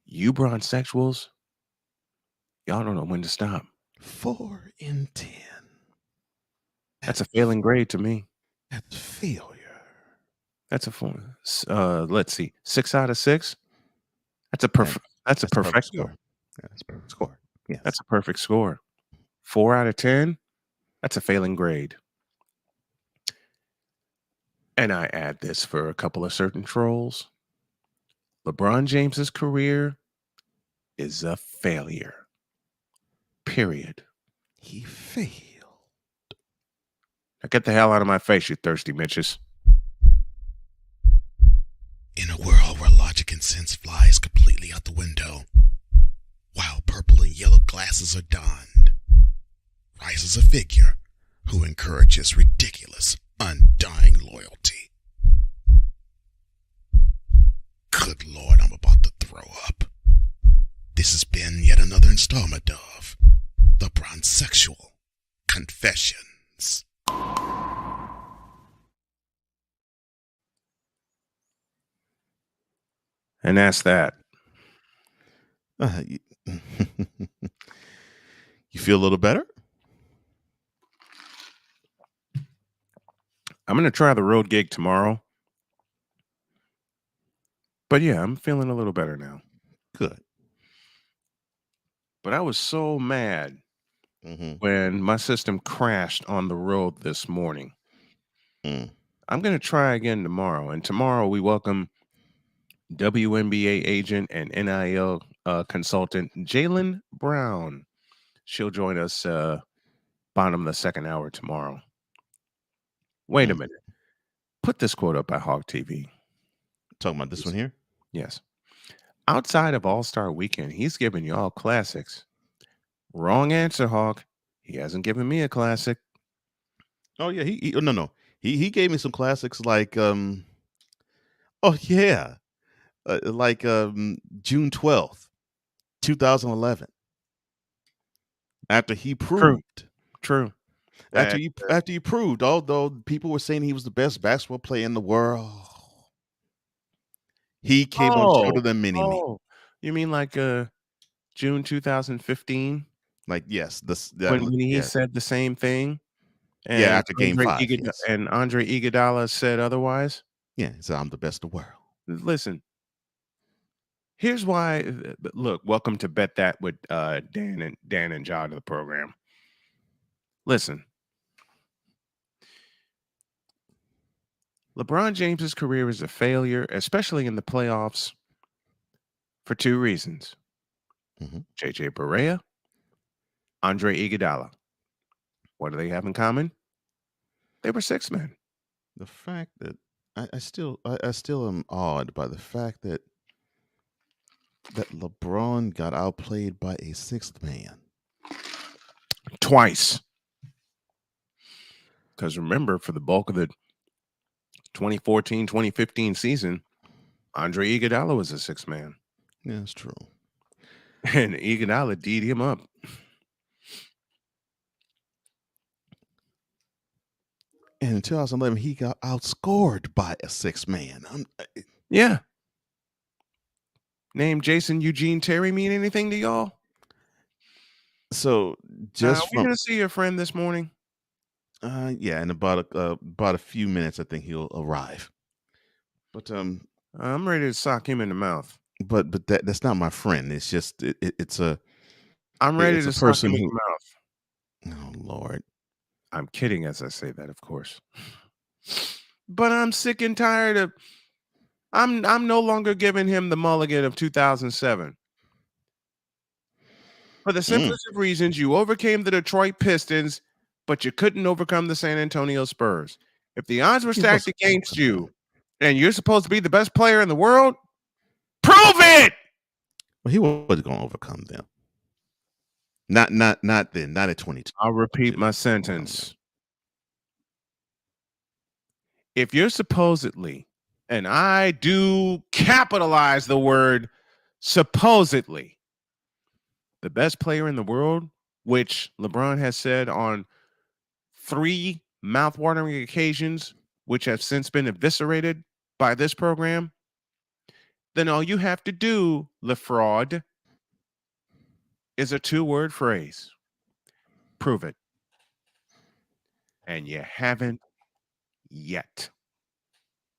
You bronzexuals, y'all don't know when to stop. 4 in 10. That's a failing grade to me. That's failure. That's a 4. Let's see, 6 out of 6. That's a perfect. That's a perfect score. Yeah, that's a perfect score. Yes. That's a perfect score. 4 out of 10. That's a failing grade. And I add this for a couple of certain trolls. LeBron James's career is a failure. Period. He failed. Now get the hell out of my face, you thirsty bitches. In a world where logic and sense flies completely out the window, while purple and yellow glasses are donned, rises a figure who encourages ridiculous, undying loyalty. Good Lord, I'm about to throw up. This has been yet another installment of The Bronzexual Confessions. And that's that. You feel a little better? I'm going to try the road gig tomorrow. But yeah, I'm feeling a little better now. Good. But I was so mad when my system crashed on the road this morning. I'm going to try again tomorrow. And tomorrow we welcome WNBA agent and NIL consultant Jaylen Brown. She'll join us bottom of the second hour tomorrow. Wait a minute. Put this quote up by Hawk TV. Talking about this one here? Yes. Outside of All-Star Weekend, he's giving y'all classics. Wrong answer, Hawk. He hasn't given me a classic. Oh yeah, no. He gave me some classics like June 12th, 2011. After he proved. True. After he proved, although people were saying he was the best basketball player in the world. He came on the show to the mini-me. You mean like June 2015? Like, yes, When he said the same thing? Yeah, And after game 5, yes. and Andre Iguodala said otherwise? Yeah, he said, "I'm the best in the world." Listen. Here's why. Look, welcome to Bet That with Dan and John to the program. Listen. LeBron James's career is a failure, especially in the playoffs, for 2 reasons. JJ Barea, Andre Iguodala. What do they have in common? They were 6 men. The fact that I still am awed by the fact that LeBron got outplayed by a 6th man. Twice. Because remember, for the bulk of the 2014-2015 season, Andre Iguodala was a 6th man. Yeah, that's true. And Iguodala D'd him up. And in 2011, he got outscored by a 6th man. Yeah. Name Jason Eugene Terry mean anything to y'all? So Are we going to see your friend this morning? Yeah, in about a few minutes, I think he'll arrive. But I'm ready to sock him in the mouth. But that's not my friend. It's just it's a. I'm ready to sock him in the mouth. Oh Lord. I'm kidding as I say that, of course. But I'm sick and tired of. I'm no longer giving him the mulligan of 2007. For the simplest of reasons, you overcame the Detroit Pistons, but you couldn't overcome the San Antonio Spurs. If the odds were stacked against you, and you're supposed to be the best player in the world, prove it. Well, he wasn't going to overcome them. Not then. Not at 22. I'll repeat my sentence. If you're supposedly, and I do capitalize the word supposedly, the best player in the world, which LeBron has said on 3 mouthwatering occasions, which have since been eviscerated by this program, then all you have to do, LeFraud, is a 2-word phrase. Prove it. And you haven't yet.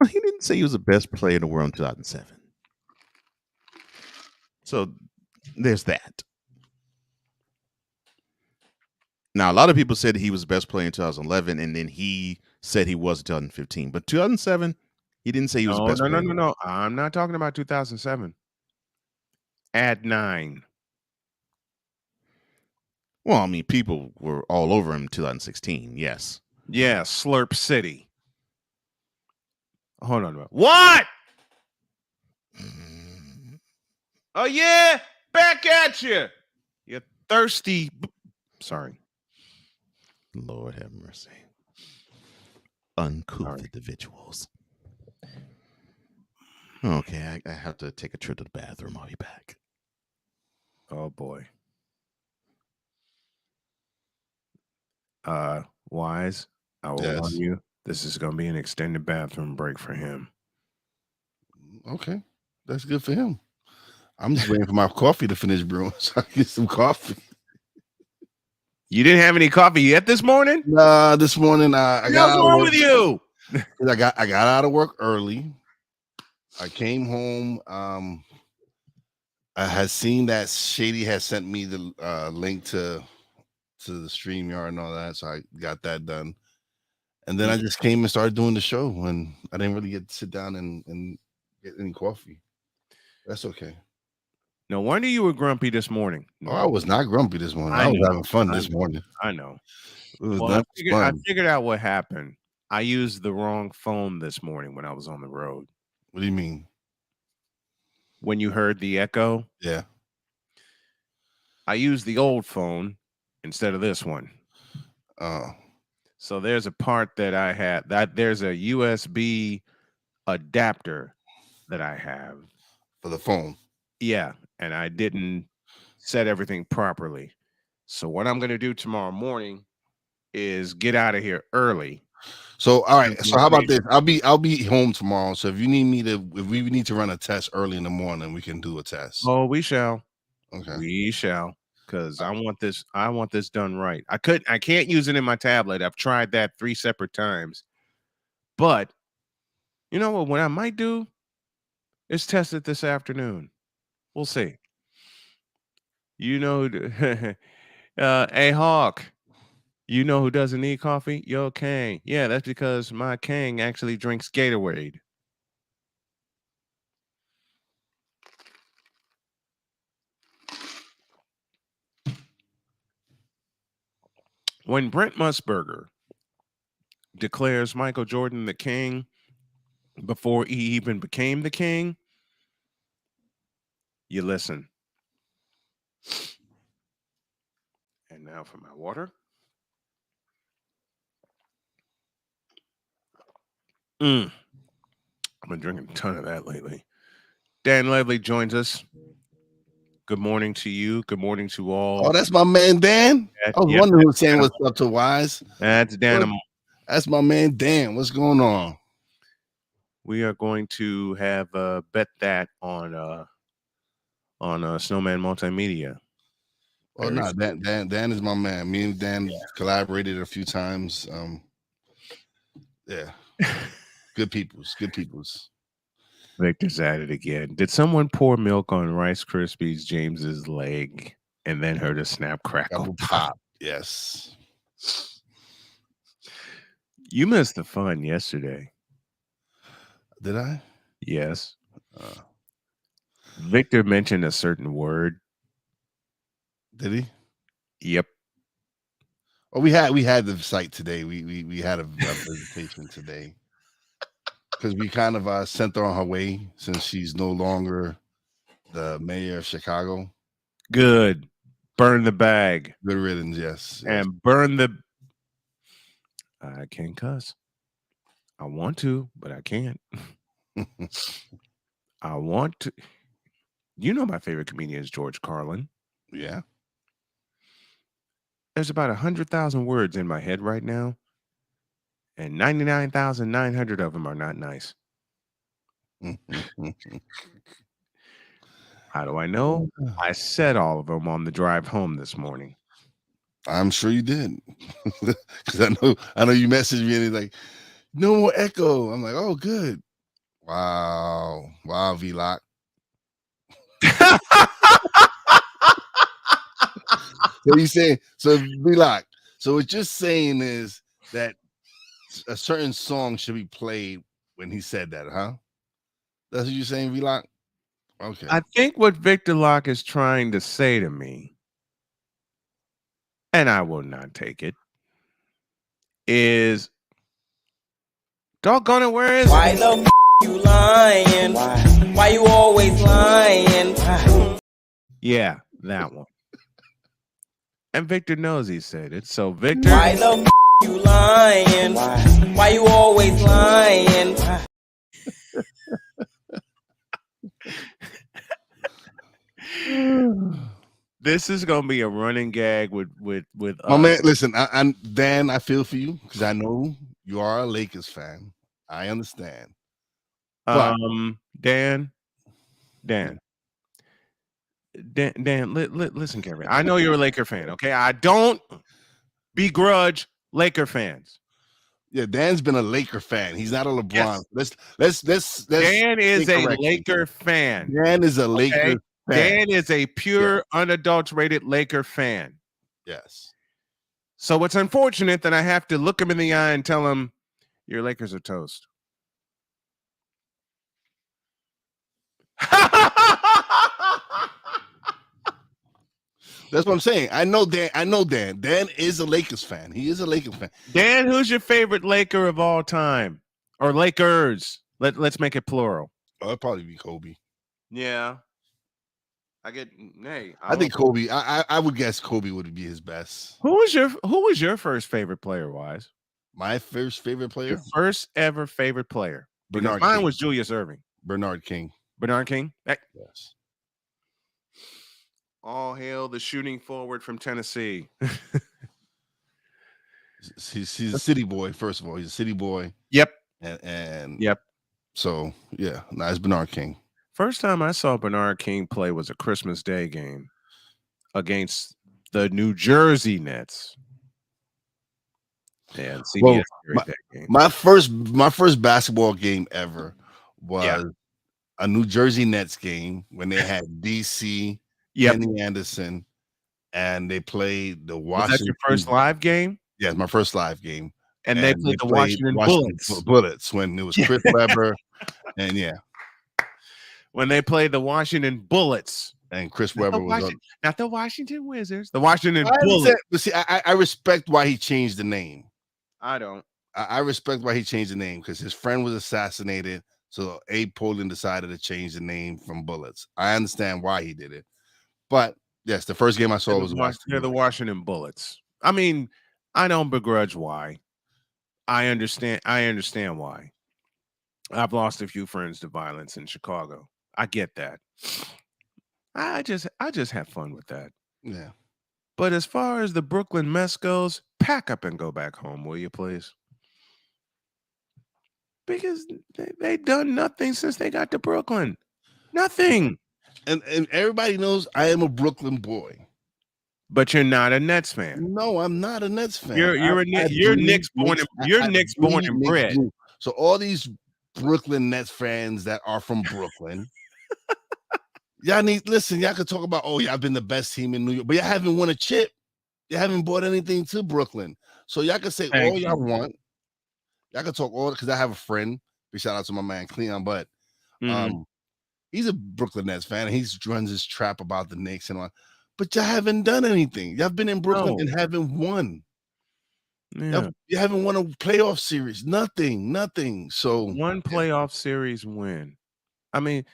He didn't say he was the best player in the world in 2007. So there's that. Now, a lot of people said he was the best player in 2011, and then he said he was in 2015. But 2007, he didn't say he was the best player. No. I'm not talking about 2007. Add 9. Well, I mean, people were all over him in 2016. Yes. Yeah, Slurp City. Hold on a minute. What? Oh, yeah? Back at you. You thirsty. Sorry. Lord have mercy. Uncouth individuals. Okay, I have to take a trip to the bathroom. I'll be back. Oh, boy. Wise, I will warn you. This is going to be an extended bathroom break for him. Okay. That's good for him. I'm just waiting for my coffee to finish brewing so I can get some coffee. You didn't have any coffee yet this morning? Nah, this morning I got what's wrong with you? I got out of work early. I came home. I had seen that Shady had sent me the link to the StreamYard and all that, so I got that done. And then I just came and started doing the show, and I didn't really get to sit down and get any coffee. That's okay. No wonder you were grumpy this morning. No. Oh, I was not grumpy this morning. I was having fun this morning. I know. It was I fun. figured out what happened. I used the wrong phone this morning when I was on the road. What do you mean? When you heard the echo? Yeah. I used the old phone instead of this one. Oh. So there's a part that I had there's a USB adapter that I have for the phone. Yeah, and I didn't set everything properly. So what I'm going to do tomorrow morning is get out of here early So all right. So how about this? I'll be home tomorrow. So if we need to run a test early in the morning, we can do a test. Oh, we shall. Okay. We shall. Because I want this done right. I can't use it in my tablet. I've tried that 3 separate times. But you know what I might do is test it this afternoon. We'll see. You know, hey Hawk, you know who doesn't need coffee? Yo, Kang. Yeah, that's because my Kang actually drinks Gatorade. When Brent Musburger declares Michael Jordan the king before he even became the king, you listen. And now for my water. I've been drinking a ton of that lately. Dan Levy joins us. Good morning to you. Good morning to all. Oh, that's my man Dan. I was wondering who was saying what's up to Wise. That's Danimal. That's my man Dan. What's going on? We are going to have bet that on Snowman Multimedia. Oh no, Dan is my man. Me and Dan collaborated a few times. Yeah. Good peoples. Victor's at it again. Did someone pour milk on Rice Krispies James's leg and then heard a snap crackle pop? Yes. You missed the fun yesterday. Did I? Yes. Victor mentioned a certain word. Did he? Yep. Oh, we had the site today. We had a presentation today because we kind of sent her on her way since she's no longer the mayor of Chicago. Good. Burn the bag. Good riddance, yes. And burn the. I can't cuss. I want to, but I can't. I want to. You know my favorite comedian is George Carlin. Yeah. There's about 100,000 words in my head right now, and 99,900 of them are not nice. How do I know? I said all of them on the drive home this morning. I'm sure you did, because I know you messaged me and he's like, no more echo. I'm like, oh, good. Wow, V-Lock. So you saying, so V-Lock. So what you're saying is that a certain song should be played when he said that, huh? That's what you're saying, V-Lock? Okay. I think what Victor Locke is trying to say to me, and I will not take it, is doggone it, where is Why it? the you lying? Why you always lying? Yeah, that one. And Victor knows he said it. So Victor, why the you lying? Why you always lying? This is gonna be a running gag with my man. Listen, I'm Dan. I feel for you because I know you are a Lakers fan. I understand. But Dan, listen, Kevin. I know you're a Laker fan. Okay, I don't begrudge Laker fans. Yeah, Dan's been a Laker fan. He's not a LeBron. Yes. Let's Dan is a Laker fan. Dan is a Laker fan. Dan is a pure, unadulterated Laker fan. Yes. So it's unfortunate that I have to look him in the eye and tell him your Lakers are toast. That's what I'm saying. I know Dan. Dan is a Lakers fan. He is a Lakers fan. Dan, who's your favorite Laker of all time? Or Lakers? Let's make it plural. Oh, it'd probably be Kobe. Yeah. I think Kobe. I would guess Kobe would be his best. Who was your first favorite player, Wise? My first favorite player? Your first ever favorite player. Bernard mine King. was Julius Erving. Bernard King. Bernard King? Yes. All hail the shooting forward from Tennessee. He's a city boy. First of all, he's a city boy. Yep. And yep. So yeah, it's Bernard King. First time I saw Bernard King play was a Christmas Day game against the New Jersey Nets. Yeah, CBS carried that game. My first basketball game ever was a New Jersey Nets game when they had DC, Kenny Anderson, and they played the Washington. Was that your first live game? Yeah, my first live game. And they played the Washington Bullets. Bullets when it was Chris Webber, and when they played the Washington Bullets. And Chris Webber was not the Washington Wizards, the Washington Bullets. Bullets. But see, I respect why he changed the name. I don't. I respect why he changed the name because his friend was assassinated. So Abe Poland decided to change the name from Bullets. I understand why he did it. But yes, the first game I saw was they're the Washington Bullets. I mean, I don't begrudge why. I understand why. I've lost a few friends to violence in Chicago. I get that. I just have fun with that. Yeah. But as far as the Brooklyn mess goes, pack up and go back home, will you please? Because they done nothing since they got to Brooklyn. Nothing. And everybody knows I am a Brooklyn boy. But you're not a Nets fan. No, I'm not a Nets fan. You're Knicks born and bred. So all these Brooklyn Nets fans that are from Brooklyn, y'all could talk about, oh, y'all been the best team in New York, but y'all haven't won a chip. You haven't bought anything to Brooklyn. So y'all can say all y'all want. Y'all can talk all because I have a friend. Big shout out to my man Cleon, but he's a Brooklyn Nets fan and he runs his trap about the Knicks and all. But y'all haven't done anything. Y'all been in Brooklyn and haven't won. Yeah. You haven't won a playoff series. Nothing. So one playoff series win. I mean,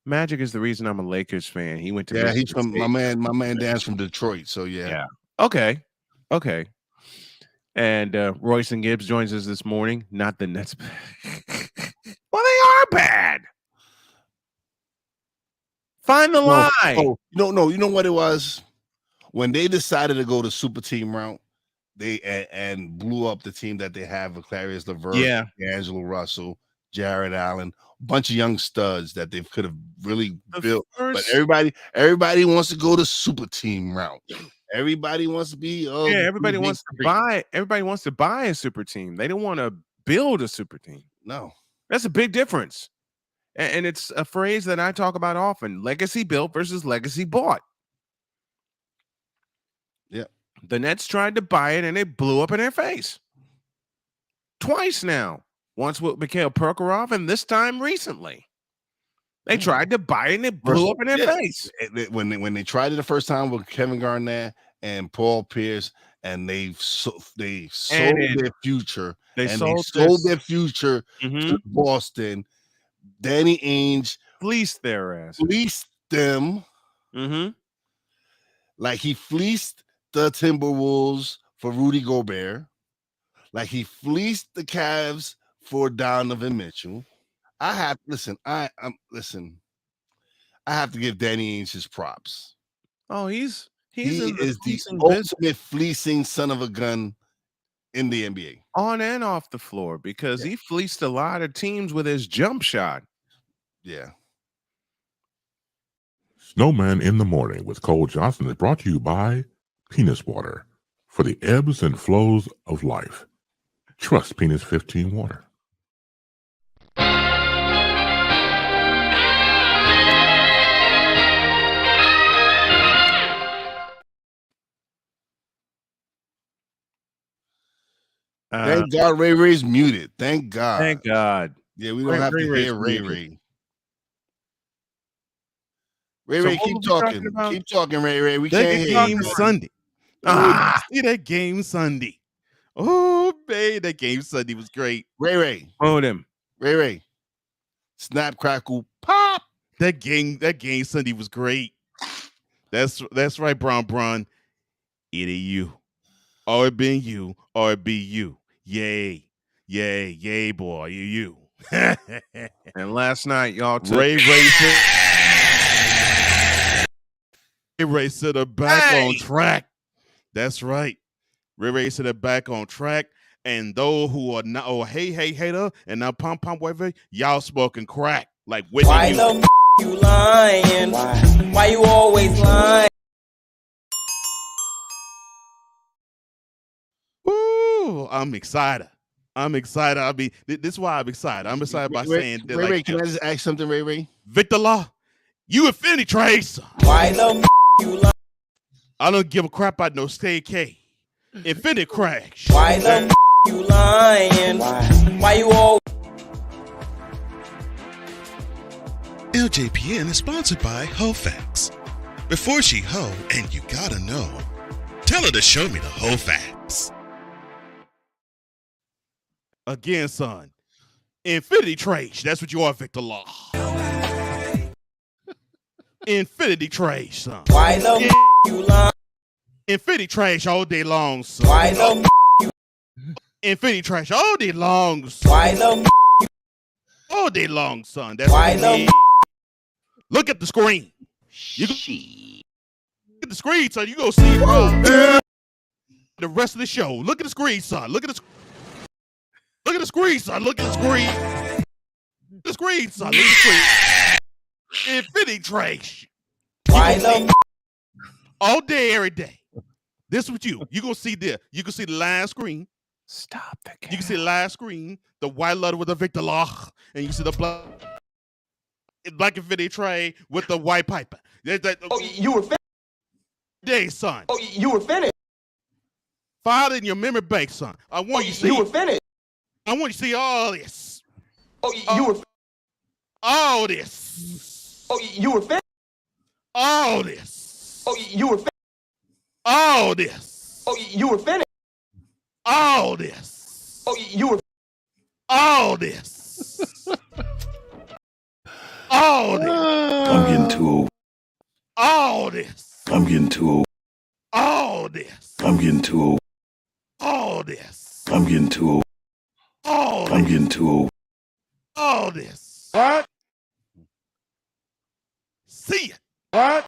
Magic is the reason I'm a Lakers fan. He went to he's from my man Dan's from Detroit. So yeah. Okay. And Royce and Gibbs joins us this morning. Not the Nets. Well, they are bad. Find the lie. Oh, no. You know what it was? When they decided to go the super team route, they and blew up the team that they have with Clarius LeVert, D'Angelo Russell, Jared Allen, a bunch of young studs that they could have really built. But everybody wants to go the super team route. Everybody wants to be everybody wants to buy a super team. They don't want to build a super team. No. That's a big difference. And it's a phrase that I talk about often. Legacy built versus legacy bought. Yeah. The Nets tried to buy it and it blew up in their face. Twice now. Once with Mikhail Prokhorov and this time recently. They tried to buy it and it blew up in their face. When they tried it the first time with Kevin Garnett and Paul Pierce, and they sold their future. They sold their future to Boston. Danny Ainge fleeced their ass. Fleeced them. Like he fleeced the Timberwolves for Rudy Gobert. Like he fleeced the Cavs for Donovan Mitchell. I have to give Danny Ainge his props. Oh, he is the ultimate fleecing son of a gun in the NBA. On and off the floor, because he fleeced a lot of teams with his jump shot. Yeah. Snowman in the Morning with Cole Johnson is brought to you by Penis Water for the ebbs and flows of life. Trust Penis 15 Water. Thank God Ray Ray's muted. Thank God. Thank God. Yeah, we don't have to hear Ray Ray. Ray, keep talking. Keep talking, Ray. We can't hear you. Sunday. See that game Sunday. Oh, babe, that game Sunday was great. Ray. Own him. Ray. Snap, crackle, pop. That game Sunday was great. That's right, Bron. It ain't you. Or it been you, or it be you. Yay, boy, you. And last night, y'all took Ray said her back on track. That's right. Ray Ray said it back on track. And those who are not, hey hater, and now pom whatever, y'all smoking crack like Whitney. Why the you lying? Why you always lying? Woo! I'm excited. I mean, this is why I'm excited. I'm excited by saying that. Ray, can I just ask something, Ray? Victor Law, you Infinity Trace. Why the you lying? I don't give a crap about no Stay K. Infinity Crash. Why the you lying? Why you always? LJPN is sponsored by HoFacts. Before she hoe, and you gotta know, tell her to show me the HoFacts. Again, son. Infinity Trace. That's what you are, Victor Law. Infinity Trace, son. Why the you lying? Infinity Trash all day long, son. Why the Infinity Trash all day long, son. Why the all day long, son. That's why what the look at the screen. You look at the screen, son. You go see the rest of the show. Look at the screen, son. Look at the screen, son. Look at the screen. The screen, son. Look at the screen. Infinity Trash. Why the all day, every day. This is what you gonna see there. You can see the live screen. Stop the camera. You can see the live screen, the white letter with the Victor Law, and you see the black Infinity Tray with the white piper. you were finished. Day, son. You were finished. File it in your memory bank, son. I want you to see. You were finished. I want you to see all this. You were all this. you were finished. All this. You were finished. All this. You were finished. All this. You were all this. All this. I'm getting too old. All this. I'm getting too old. All this. I'm getting too old. All this. I'm getting too old. All this. I'm getting too old. All this. What? See it. What?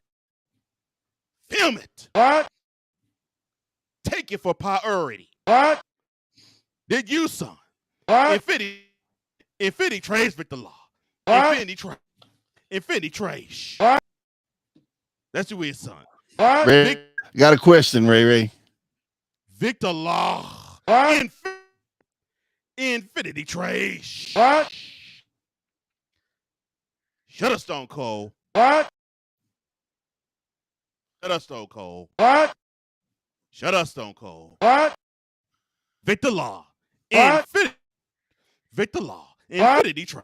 Film it. What? Take it for priority. What? Did you, son? What? Infinity Trace Victor Law. What? Infinity Trace. What? That's who is, son. What? Ray, got a question, Ray. Victor Law. What? Infinity Trace. What? Shut up, Stone Cold. What? Shut up, Stone Cold. What? Shut up, Stone Cold. What? Victor Law. What? Victor Law. Infinity Trace.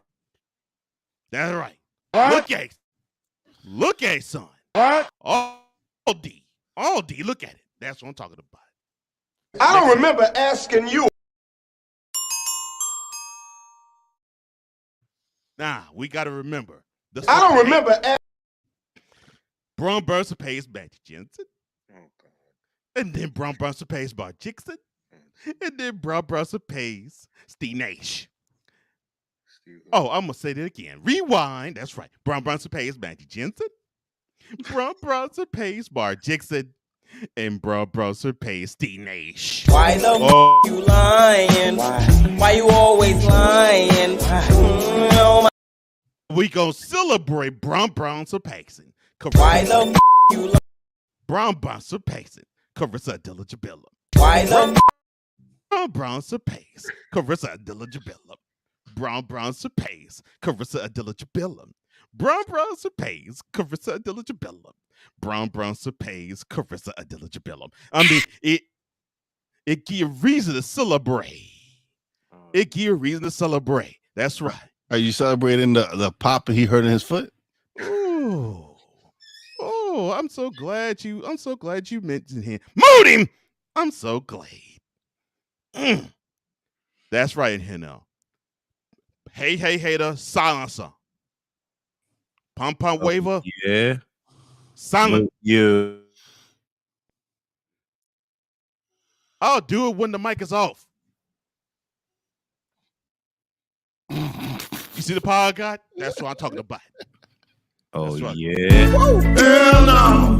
That's right. What? Look at it, son. What? All D. Look at it. That's what I'm talking about. I don't remember asking you. Nah, we got to remember. I don't remember. Braun Burson pays Magic Jensen. And then Braun Burson pays Bar Jixon. And then Braun Burson pays Steve Nash. Oh, I'm going to say that again. Rewind. That's right. Braun Burson pays Magic Jensen. Braun Burson pays Bar Jixon. And Braun Burson pays Steve Nash. Why the you lying? Why you always lying? We gonna celebrate Braun Burson pacing. Why the you lying? Braun Burson pacing. Carissa Diligibilla. Why the Braun Burson pace. Carissa Diligibilla. Braun Burson pace. Carissa Diligibilla. Braun Burson pays Carissa Diligibilla. Braun Burson pays Carissa Diligibilla. I mean, it give reason to celebrate. It give reason to celebrate. That's right. Are you celebrating the pop he hurt in his foot? Oh, I'm so glad you mentioned him. Moot him! I'm so glad. That's right, here now. Hey, hater, silencer. Pom waver. Yeah. Silent. Yeah. I'll do it when the mic is off. You see the power God? That's what I'm talking about. Oh, right. yeah. Hell no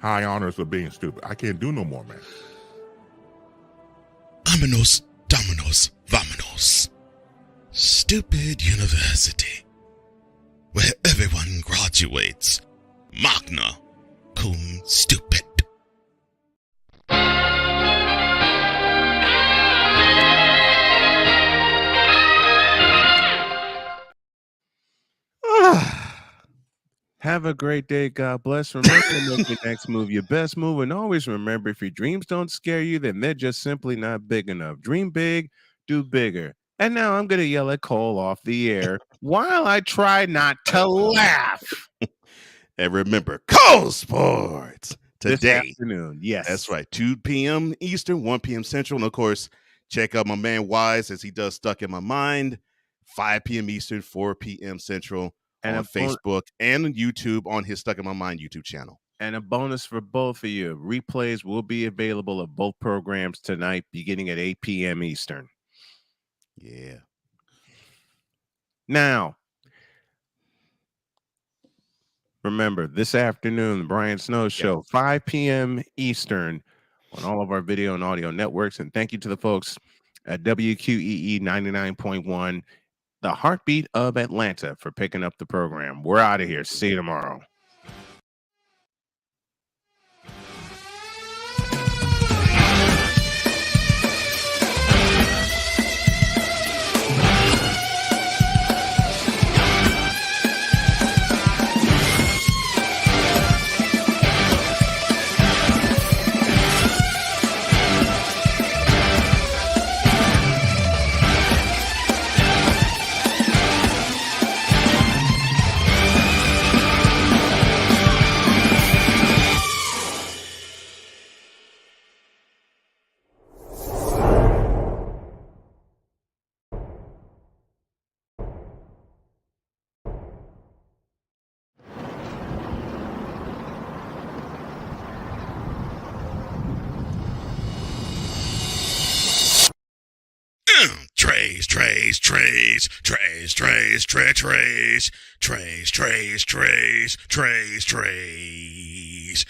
high honors of being stupid. I can't do no more, man. Vámonos, dominos, vámonos. Stupid University, where everyone graduates magna cum stupid. Have a great day. God bless. Remember to make your next move your best move. And always remember, if your dreams don't scare you, then they're just simply not big enough. Dream big, do bigger. And now I'm going to yell at Cole off the air while I try not to laugh. And remember, Cole Sports This today. afternoon. Yes. That's right. 2 p.m. Eastern, 1 p.m. Central. And of course, check out my man Wise as he does Stuck in My Mind. 5 p.m. Eastern, 4 p.m. Central And on Facebook and on YouTube on his Stuck in My Mind YouTube channel. And a bonus for both of you. Replays will be available of both programs tonight beginning at 8 p.m. Eastern. Yeah. Now, remember, this afternoon, the Brian Snow Show, 5 p.m. Eastern on all of our video and audio networks. And thank you to the folks at WQEE 99.1, the heartbeat of Atlanta, for picking up the program. We're out of here. See you tomorrow. Trays, trays, trays, trays, trays, trays, trays, trays, trays, trays, trays, trays.